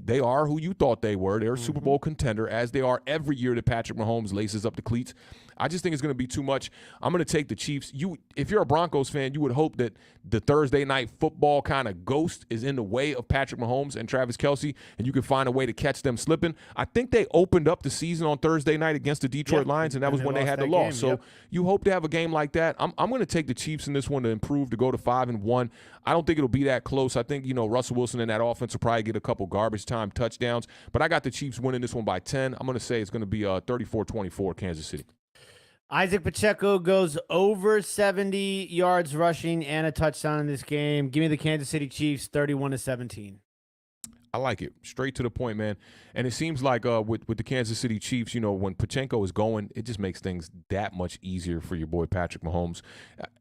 they are who you thought they were. They're a Super Bowl contender, as they are every year that Patrick Mahomes laces up the cleats. I just think it's going to be too much. I'm going to take the Chiefs. If you're a Broncos fan, you would hope that the Thursday night football kind of ghost is in the way of Patrick Mahomes and Travis Kelce, and you can find a way to catch them slipping. I think they opened up the season on Thursday night against the Detroit Lions, and that was when they had the loss. So you hope to have a game like that. I'm going to take the Chiefs in this one to improve, to go to 5-1. I don't think it'll be that close. I think, Russell Wilson and that offense will probably get a couple garbage time touchdowns, but I got the Chiefs winning this one by 10. I'm going to say it's going to be 34-24 Kansas City. Isaac Pacheco goes over 70 yards rushing and a touchdown in this game. Give me the Kansas City Chiefs 31-17. I like it. Straight to the point, man. And it seems like with the Kansas City Chiefs, when Pacheco is going, it just makes things that much easier for your boy Patrick Mahomes.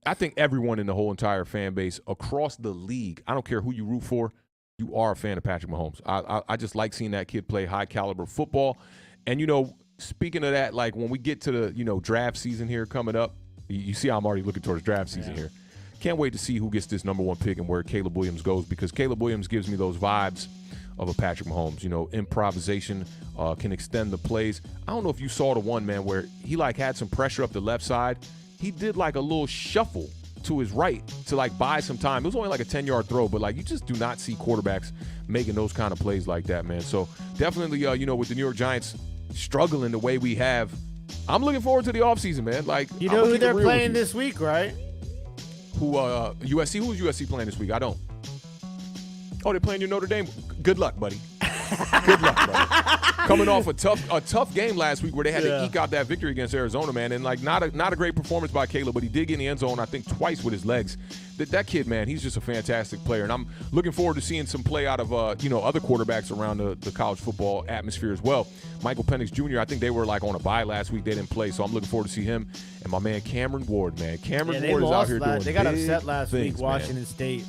I think everyone in the whole entire fan base across the league, I don't care who you root for, you are a fan of Patrick Mahomes. I just like seeing that kid play high-caliber football. And, speaking of that, like when we get to the, draft season here coming up, you see how I'm already looking towards draft season here. Can't wait to see who gets this #1 pick and where Caleb Williams goes, because Caleb Williams gives me those vibes of a Patrick Mahomes. Improvisation, can extend the plays. I don't know if you saw the one, man, where he had some pressure up the left side. He did a little shuffle to his right to buy some time. It was only a 10-yard throw, but you just do not see quarterbacks making those kind of plays like that, man. So definitely, with the New York Giants struggling the way we have, I'm looking forward to the offseason, man. You know who they're playing this week, right? Who USC? Who's USC playing this week? I don't. Oh, they're playing your Notre Dame. Good luck, buddy. Good luck, buddy. Coming off a tough game last week where they had to eke out that victory against Arizona, man, and not a great performance by Caleb, but he did get in the end zone, I think, twice with his legs. That kid, man, he's just a fantastic player, and I'm looking forward to seeing some play out of other quarterbacks around the college football atmosphere as well. Michael Penix Jr., I think they were on a bye last week. They didn't play, so I'm looking forward to see him and my man Cameron Ward, man. Cameron Ward is out here doing They got upset last week, Washington State.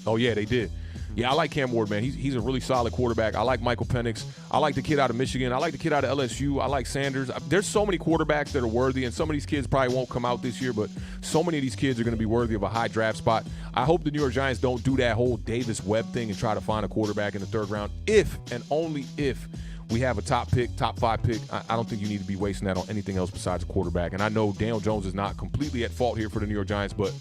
Oh, yeah, they did. Yeah, I like Cam Ward, man. He's a really solid quarterback. I like Michael Penix. I like the kid out of Michigan. I like the kid out of LSU. I like Sanders. There's so many quarterbacks that are worthy, and some of these kids probably won't come out this year, but so many of these kids are going to be worthy of a high draft spot. I hope the New York Giants don't do that whole Davis Webb thing and try to find a quarterback in the third round. If and only if we have a top 5 pick, I don't think you need to be wasting that on anything else besides a quarterback. And I know Daniel Jones is not completely at fault here for the New York Giants, but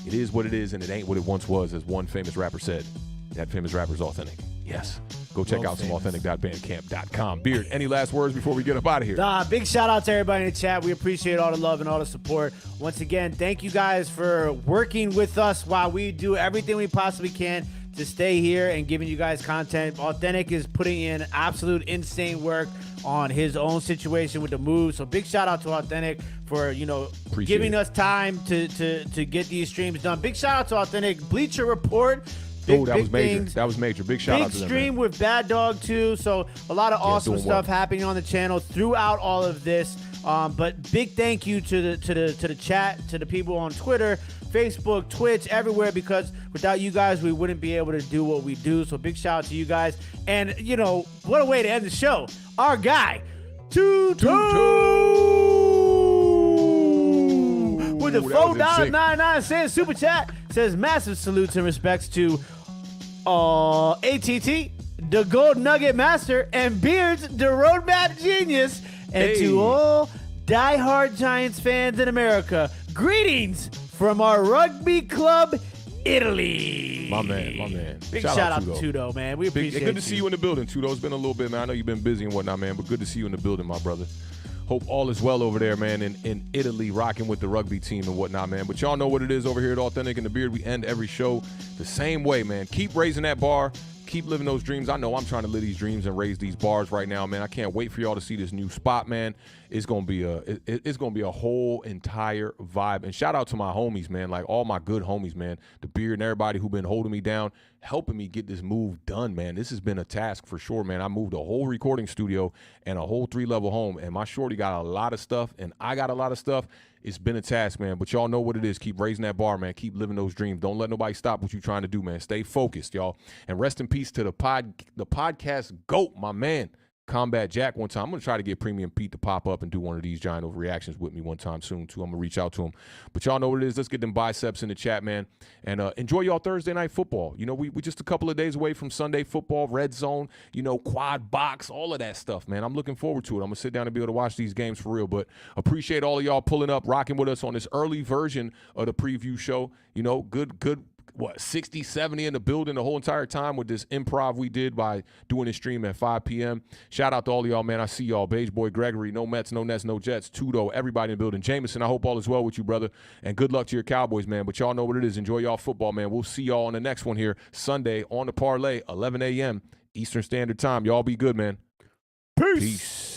it is what it is, and it ain't what it once was, as one famous rapper said. That famous rapper is Awthentik. Yes. Go check out some authentic.bandcamp.com. Beard, any last words before we get up out of here? Big shout out to everybody in the chat. We appreciate all the love and all the support. Once again, thank you guys for working with us while we do everything we possibly can to stay here and giving you guys content. Awthentik is putting in absolute insane work on his own situation with the move. So big shout out to Awthentik for, giving us time to get these streams done. Big shout out to Awthentik. Bleacher Report. That was major. Things. That was major. Big shout out to them. Big stream with Bad Dog too. So a lot of awesome stuff happening on the channel throughout all of this. But big thank you to the chat, to the people on Twitter, Facebook, Twitch, everywhere, because without you guys, we wouldn't be able to do what we do. So big shout out to you guys. And what a way to end the show. Our guy, Tutu, with the $4.99 super chat, says massive salutes and respects to ATT, the Gold Nugget Master, and Beards, the Roadmap Genius, and to all diehard Giants fans in America, greetings from our rugby club, Italy. My man. Big shout out to Tudo, man. We appreciate it. Good to see you in the building, Tudo. It's been a little bit, man. I know you've been busy and whatnot, man, but good to see you in the building, my brother. Hope all is well over there, man, in Italy, rocking with the rugby team and whatnot, man. But y'all know what it is over here at Awthentik and the Beard. We end every show the same way, man. Keep raising that bar. Keep living those dreams. I know I'm trying to live these dreams and raise these bars right now, man. I can't wait for y'all to see this new spot, man. It's gonna be a whole entire vibe. And shout out to my homies, man, like all my good homies, man. The Beard and everybody who been holding me down, helping me get this move done, man. This has been a task for sure, man. I moved a whole recording studio and a whole 3-level home, and my shorty got a lot of stuff, and I got a lot of stuff. It's been a task, man, but y'all know what it is. Keep raising that bar, man. Keep living those dreams. Don't let nobody stop what you're trying to do, man. Stay focused, y'all. And rest in peace to the podcast GOAT, my man, Combat Jack, one time. I'm going to try to get Premium Pete to pop up and do one of these Giant overreactions with me one time soon, too. I'm going to reach out to him. But y'all know what it is. Let's get them biceps in the chat, man. And enjoy y'all Thursday night football. We just a couple of days away from Sunday football, red zone, quad box, all of that stuff, man. I'm looking forward to it. I'm going to sit down and be able to watch these games for real. But appreciate all of y'all pulling up, rocking with us on this early version of the preview show. Good. 60, 70 in the building the whole entire time with this improv we did by doing this stream at 5 p.m. Shout out to all of y'all, man. I see y'all. Beige Boy Gregory, no Mets, no Nets, no Jets. Tudo, everybody in the building. Jameson, I hope all is well with you, brother. And good luck to your Cowboys, man. But y'all know what it is. Enjoy y'all football, man. We'll see y'all on the next one here Sunday on the Parlay, 11 a.m. Eastern Standard Time. Y'all be good, man. Peace.